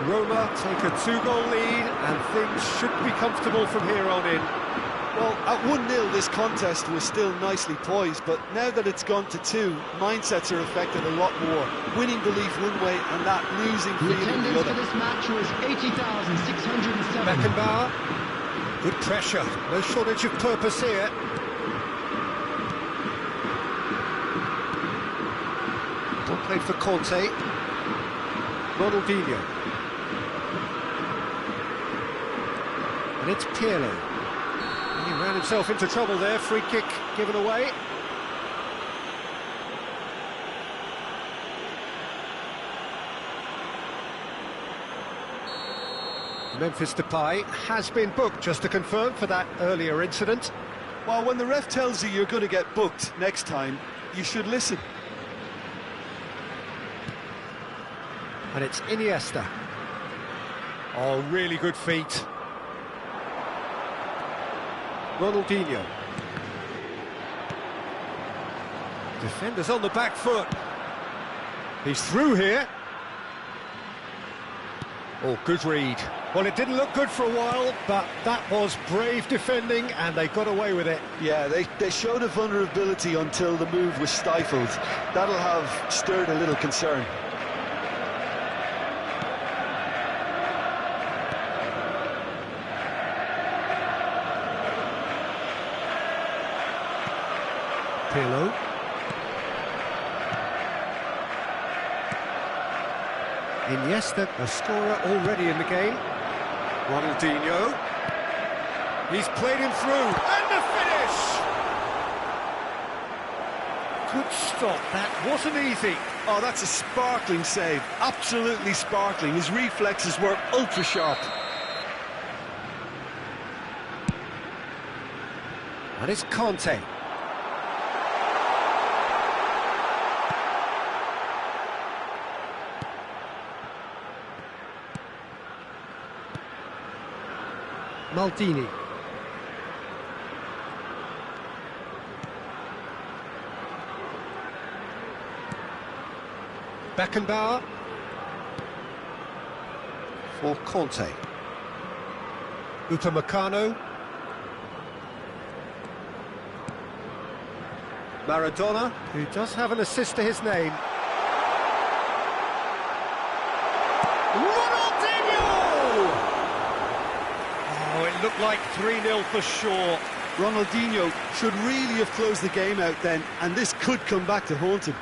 Roma take a 2-goal lead and things should be comfortable from here on in. Well, at 1-0 this contest was still nicely poised, but now that it's gone to 2, mindsets are affected a lot more. Winning belief one way and that losing The feeling the attendance other. for this match was 80,607. Beckenbauer. Good pressure, no shortage of purpose here. Ball played for Conte. Ronaldinho. And it's Pirlo. He ran himself into trouble there, free kick given away. Memphis Depay has been booked, just to confirm, for that earlier incident. Well, when the ref tells you you're going to get booked next time, you should listen. And it's Iniesta. Oh, really good feet. Ronaldinho. Defenders on the back foot. He's through here. Oh, good read. Well, it didn't look good for a while, but that was brave defending, and they got away with it. Yeah, they showed a vulnerability until the move was stifled. That'll have stirred a little concern. Pirlo. Iniesta, a scorer already in the game. Ronaldinho. He's played him through, and the finish! Good stop, that wasn't easy. Oh, that's a sparkling save, absolutely sparkling. His reflexes were ultra sharp. And it's Conte. Maldini. Beckenbauer. For Conte. Upamecano. Maradona, who does have an assist to his name. Looked like 3-0 for sure. Ronaldinho should really have closed the game out then, and this could come back to haunt him.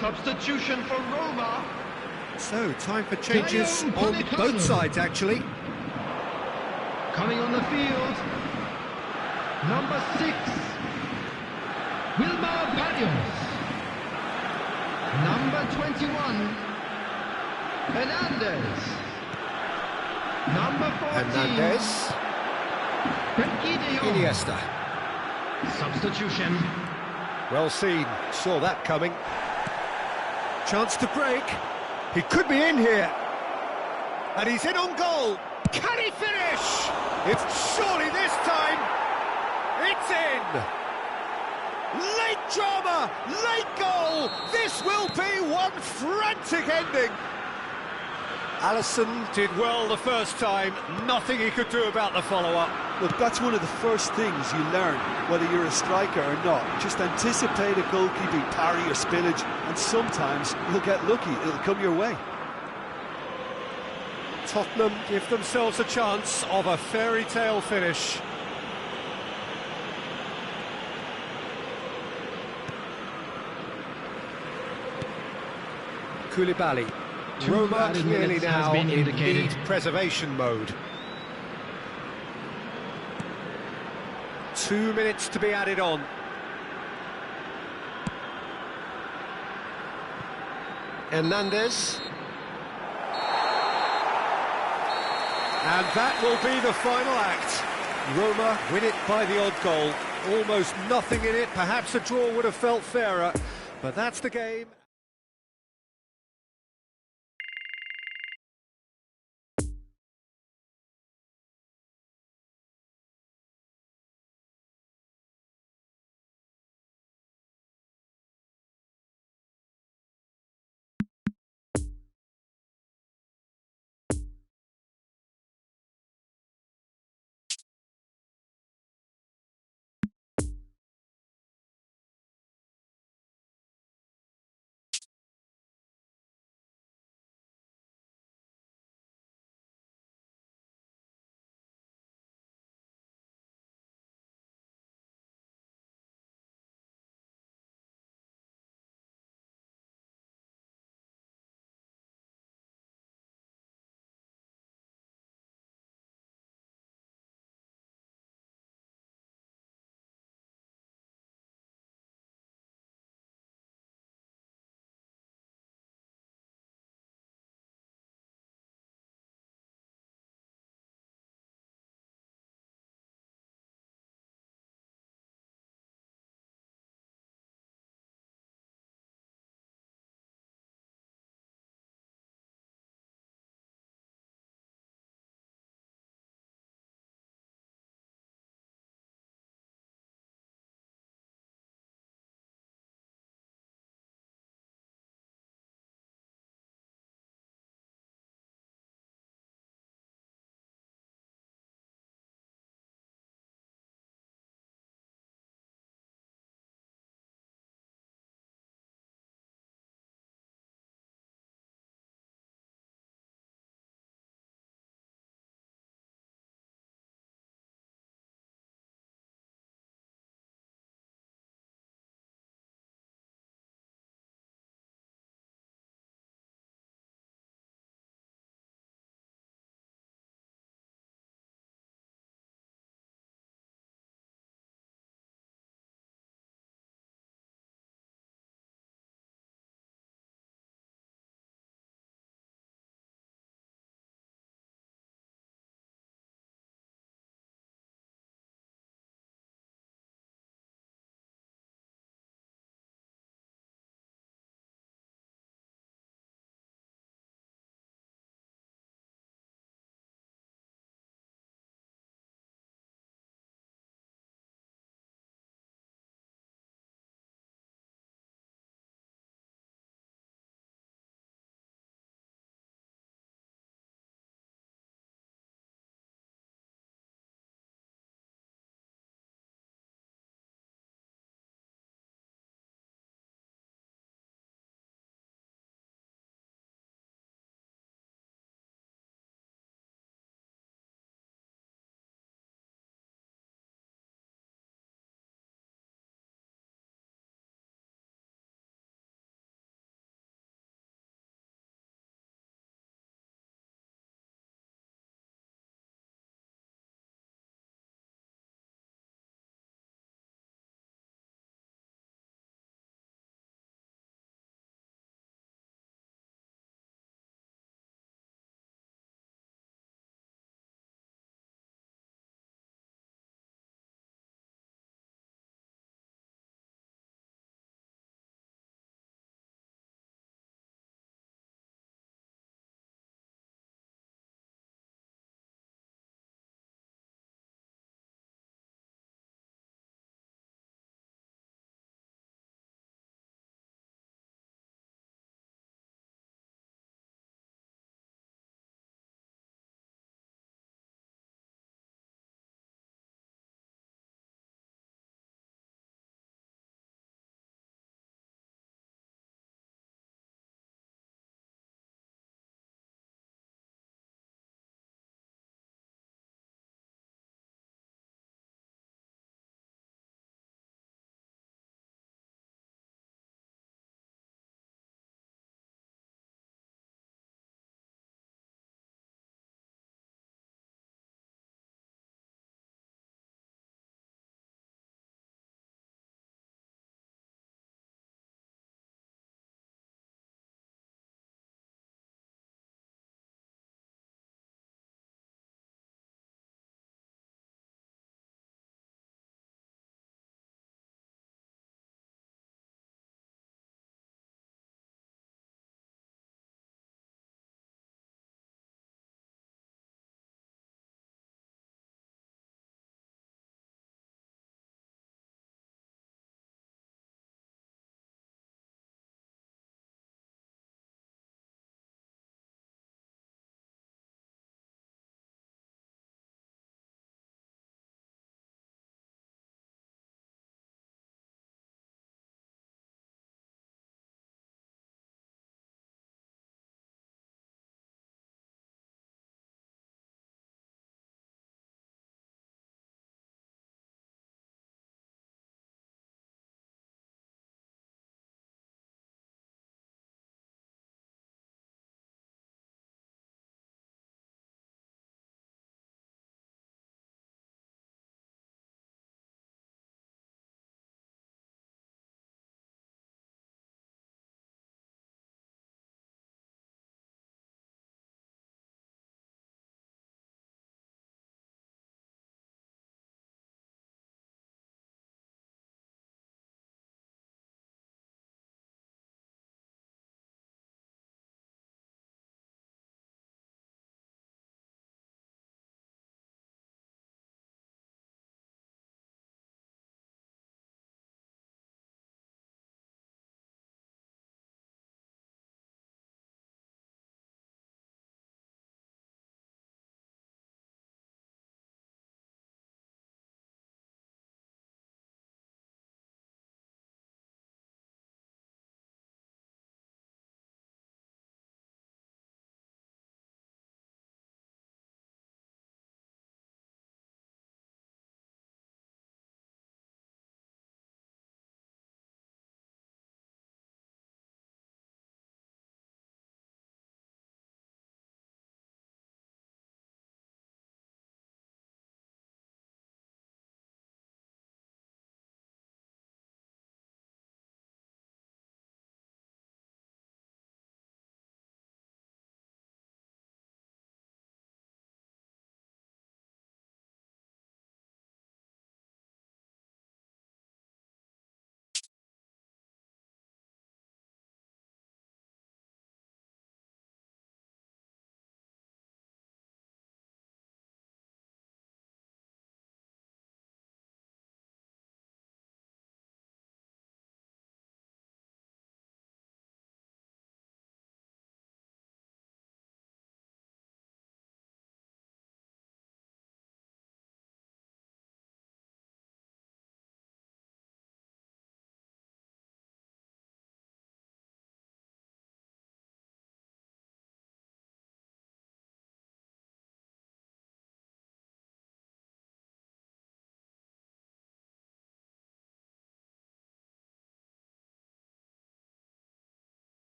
Substitution for Roma. So, time for changes on both sides, actually. Coming on the field, number 6, Wilmar Barrios. Number 21, Hernandez. Number 14, Hernandez. Frenkie de Jong. Iniesta. Substitution. Well seen, saw that coming. Chance to break. He could be in here. And he's in on goal. Can he finish? It's surely this time. It's in. Late drama, late goal. This will be one frantic ending. Alisson did well the first time. Nothing he could do about the follow-up. Look, that's one of the first things you learn, whether you're a striker or not. Just anticipate a goalkeeping parry or spillage, and sometimes you'll get lucky. It'll come your way. Tottenham give themselves a chance of a fairy tale finish. Koulibaly. Roma clearly now in lead preservation mode. 2 minutes to be added on. Hernandez. And that will be the final act. Roma win it by the odd goal. Almost nothing in it. Perhaps a draw would have felt fairer, but that's the game.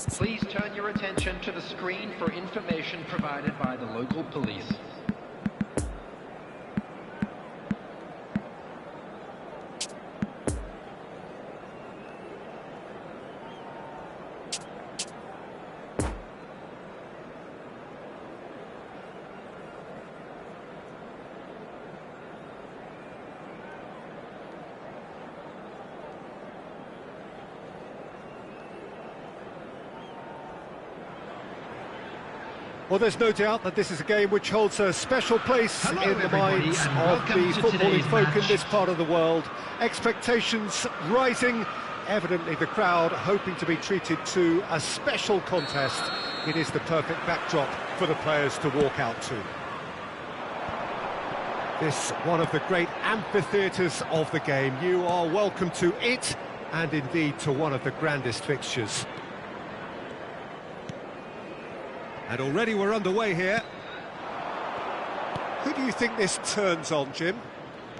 Please turn your attention to the screen for information provided by the local police. Well, there's no doubt that this is a game which holds a special place in the minds of the footballing folk in this part of the world. Expectations rising, evidently the crowd hoping to be treated to a special contest. It is the perfect backdrop for the players to walk out to. This one of the great amphitheatres of the game. You are welcome to it, and indeed to one of the grandest fixtures. And already we're underway here. Who do you think this turns on, Jim?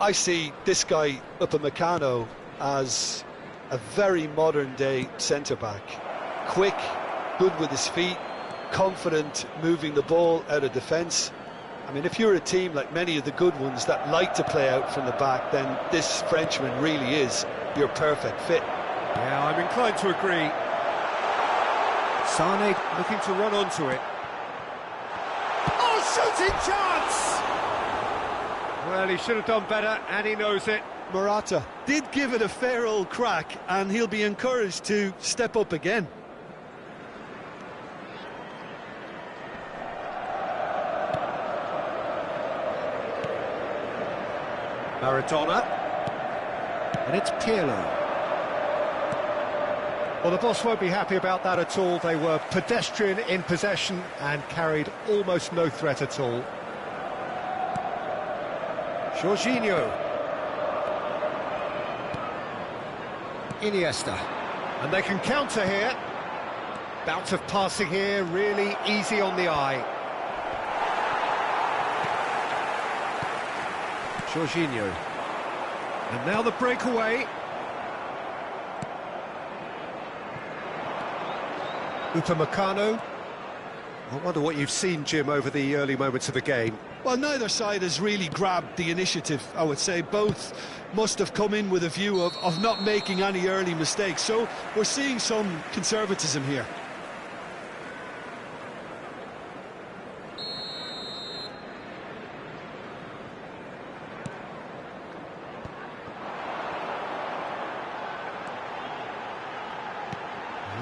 I see this guy, Upamecano, as a very modern-day centre-back. Quick, good with his feet, confident moving the ball out of defence. I mean, if you're a team like many of the good ones that like to play out from the back, then this Frenchman really is your perfect fit. Yeah, I'm inclined to agree. Sane looking to run onto it. Shooting chance! Well, he should have done better, and he knows it. Morata did give it a fair old crack, and he'll be encouraged to step up again. Maradona. And it's Pirlo. Well, the boss won't be happy about that at all. They were pedestrian in possession and carried almost no threat at all. Jorginho. Iniesta. And they can counter here. Bout of passing here, really easy on the eye. Jorginho. And now the breakaway. Upamecano. I wonder what you've seen, Jim, over the early moments of the game. Well, neither side has really grabbed the initiative, I would say. Both must have come in with a view of not making any early mistakes. So we're seeing some conservatism here.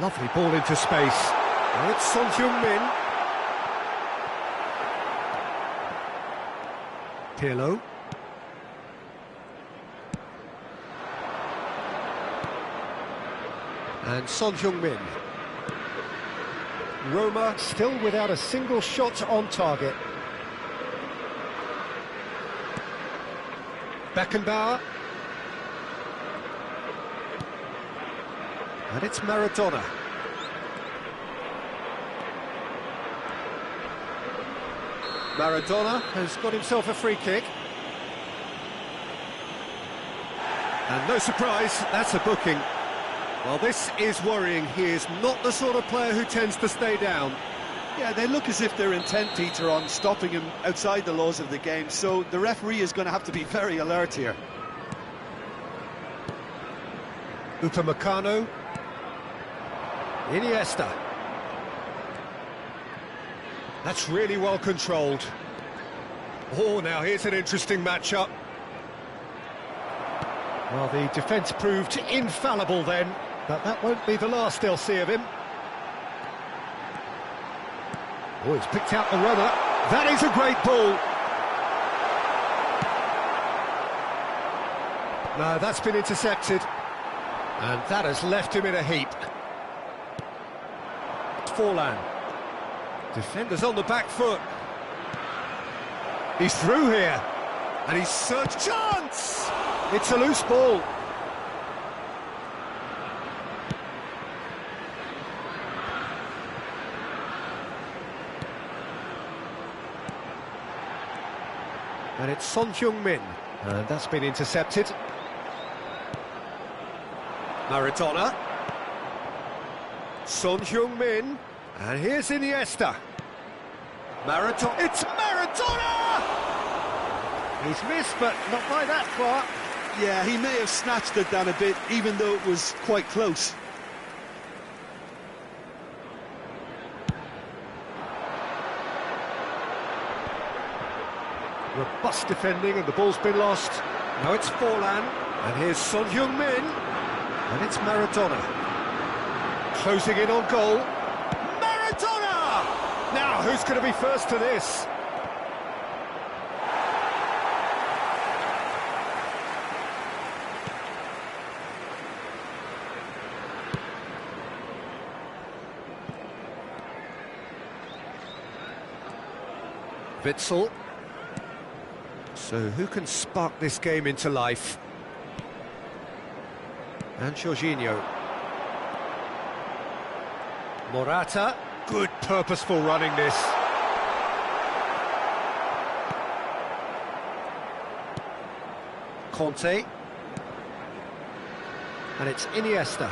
Lovely ball into space. And it's Son Heung-min. Pirlo. And Son Heung-min. Roma still without a single shot on target. Beckenbauer. And it's Maradona. Maradona has got himself a free kick. And no surprise, that's a booking. Well, this is worrying. He is not the sort of player who tends to stay down. Yeah, they look as if they're intent, Peter, on stopping him outside the laws of the game, so the referee is going to have to be very alert here. Upamecano. Iniesta. That's really well controlled. Oh, now here's an interesting matchup. Well, the defence proved infallible then, but that won't be the last they'll see of him. Oh, he's picked out the runner. That is a great ball. No, that's been intercepted. And that has left him in a heap. Forlan. Defenders on the back foot. He's through here. And he's searched. Chance! It's a loose ball. And it's Son Heung-min. And that's been intercepted. Maradona. Son Heung-min, and here's Iniesta. Maradona, it's Maradona! He's missed, but not by that far. Yeah, he may have snatched it down a bit, even though it was quite close. Robust defending, and the ball's been lost. Now it's Forlan, and here's Son Heung-min, and it's Maradona. Closing in on goal. Maradona! Now, who's going to be first to this? Witsel. So who can spark this game into life? And Jorginho. Morata. Good purposeful running this. Conte. And it's Iniesta.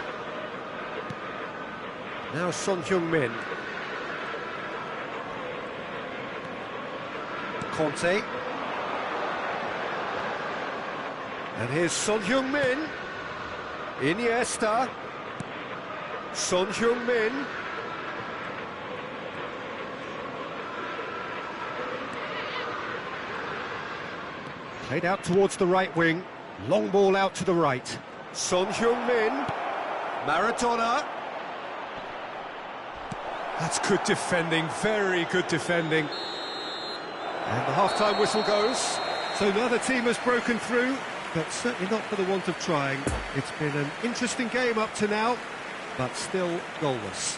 Now Son Heung-min. Conte. And here's Son Heung-min. Iniesta. Son Heung-min. Played out towards the right wing. Long ball out to the right. Son Heung-min. Maradona. That's good defending, very good defending. And the half-time whistle goes. So neither team has broken through, but certainly not for the want of trying. It's been an interesting game up to now, but still goalless.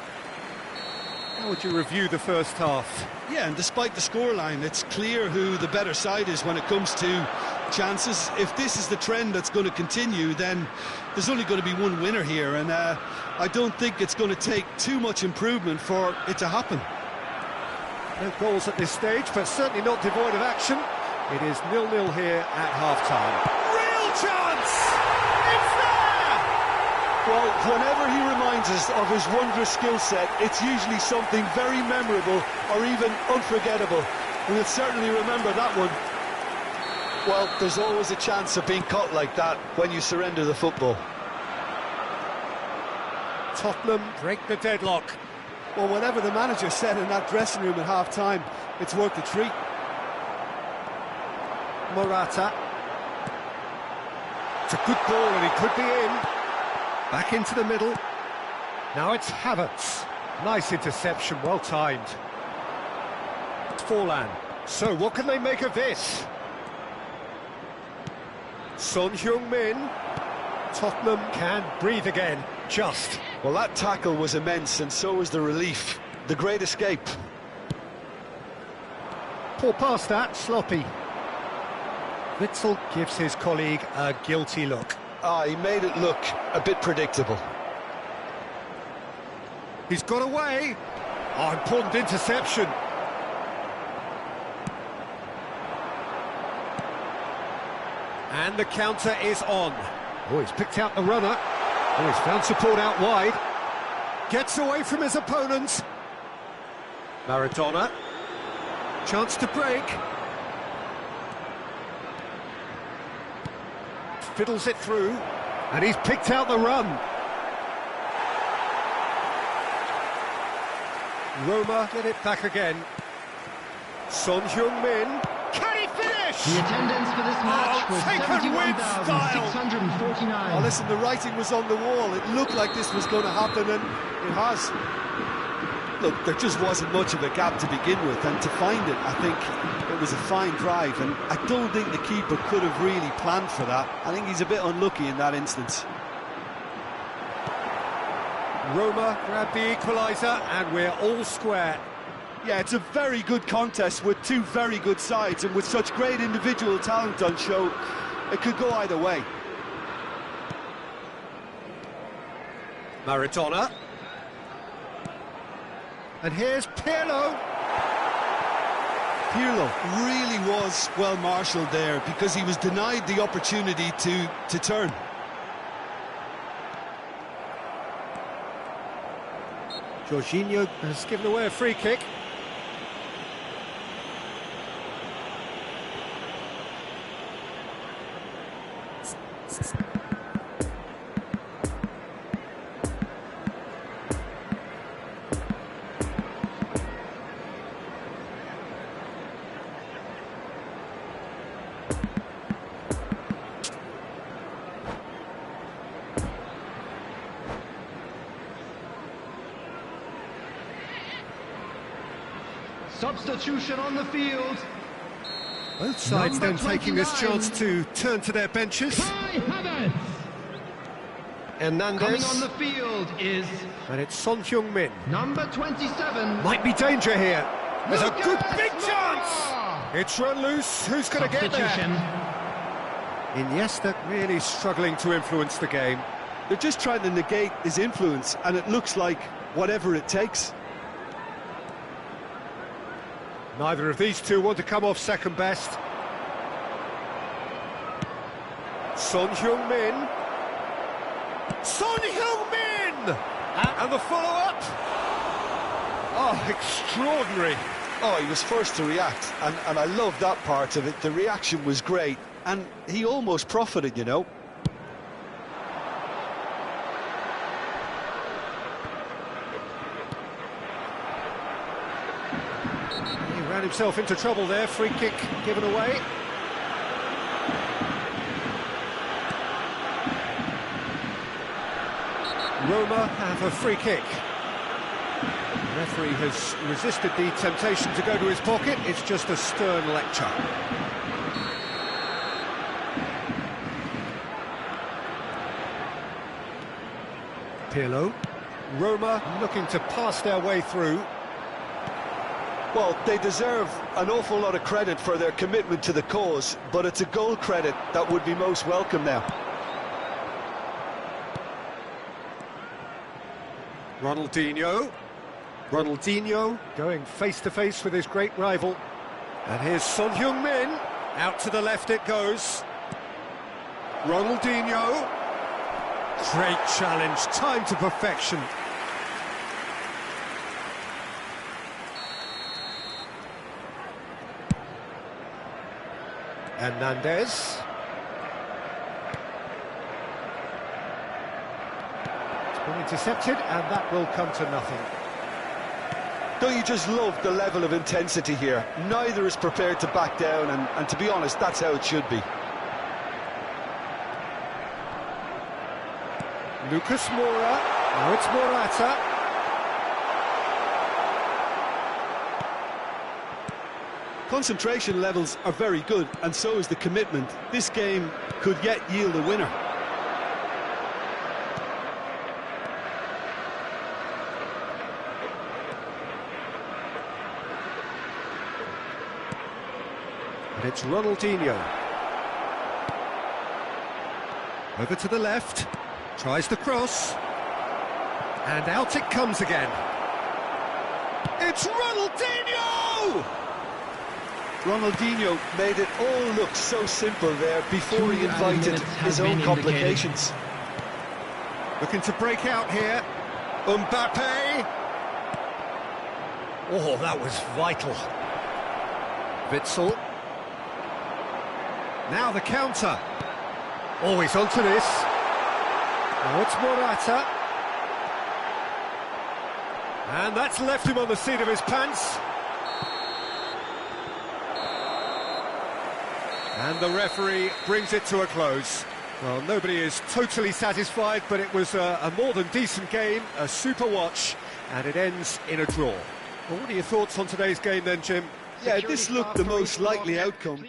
How would you review the first half? Yeah, and despite the scoreline, it's clear who the better side is when it comes to chances. If this is the trend that's going to continue, then there's only going to be one winner here, and I don't think it's going to take too much improvement for it to happen. No goals at this stage, but certainly not devoid of action. It is 0-0 here at half-time. Real chance! It's there! Well, whenever he reminds us of his wondrous skill set, it's usually something very memorable or even unforgettable. We'll certainly remember that one. Well, there's always a chance of being caught like that when you surrender the football. Tottenham break the deadlock. Well, whatever the manager said in that dressing room at half-time, it's worth the treat. Morata. It's a good ball and he could be in. Back into the middle. Now it's Havertz. Nice interception, well timed. It's Forlan. So what can they make of this? Son Heung-min. Tottenham can breathe again, just. Well, that tackle was immense, and so was the relief. The great escape. Poor pass that, sloppy. Witsel gives his colleague a guilty look. He made it look a bit predictable. He's got away. Oh, important interception. And the counter is on. Oh, he's picked out the runner. Oh, he's found support out wide. Gets away from his opponents. Maradona. Chance to break. Fiddles it through. And he's picked out the run. Roma get it back again. Son Heung-min. Can he finish? The attendance for this match was taken with style. 71,649. Oh, listen, the writing was on the wall. It looked like this was going to happen, and it has. Look, there just wasn't much of a gap to begin with, and to find it, I think it was a fine drive, and I don't think the keeper could have really planned for that. I think he's a bit unlucky in that instance. Roma grabbed the equaliser, and we're all square. Yeah, it's a very good contest with two very good sides, and with such great individual talent on show, it could go either way. Maradona. And here's Pirlo. Pirlo really was well marshalled there because he was denied the opportunity to turn. Jorginho has given away a free kick. Substitution on the field. Both sides Number then taking this 29. chance to turn to their benches. Hernandez. Coming on the field is And it's Son Heung-min. number 27. Might be danger here. There's a Lucas good big Moura! chance. It's run loose. Who's going to get Substitution. there? Iniesta really struggling to influence the game. They're just trying to negate his influence, and it looks like whatever it takes. Neither of these two want to come off second best. Son Heung-min. Son Heung-min! And the follow-up. Oh, extraordinary. Oh, he was first to react, and I love that part of it. The reaction was great, and he almost profited, you know. He ran himself into trouble there. Free kick given away. Roma have a free kick. The referee has resisted the temptation to go to his pocket. It's just a stern lecture. Pirlo. Roma looking to pass their way through. Well, they deserve an awful lot of credit for their commitment to the cause, but it's a goal credit that would be most welcome now. Ronaldinho Going face-to-face with his great rival. And here's Son Heung-min. Out to the left it goes. Ronaldinho. Great challenge, time to perfection. Hernandez. It's been intercepted, and that will come to nothing. Don't you just love the level of intensity here? Neither is prepared to back down, and to be honest, that's how it should be. Lucas Moura. Now it's Morata. Concentration levels are very good, and so is the commitment. This game could yet yield a winner. And it's Ronaldinho. Over to the left. Tries the cross. And out it comes again. It's Ronaldinho! Ronaldinho made it all look so simple there before he invited his own complications. Looking to break out here. Mbappe. Oh, that was vital. Witsel. Now the counter. Always onto this. Now it's Morata. And that's left him on the seat of his pants. And the referee brings it to a close. Well, nobody is totally satisfied, but it was a more than decent game, a super watch, and it ends in a draw. Well, what are your thoughts on today's game then, Jim? Yeah, this looked the most likely outcome.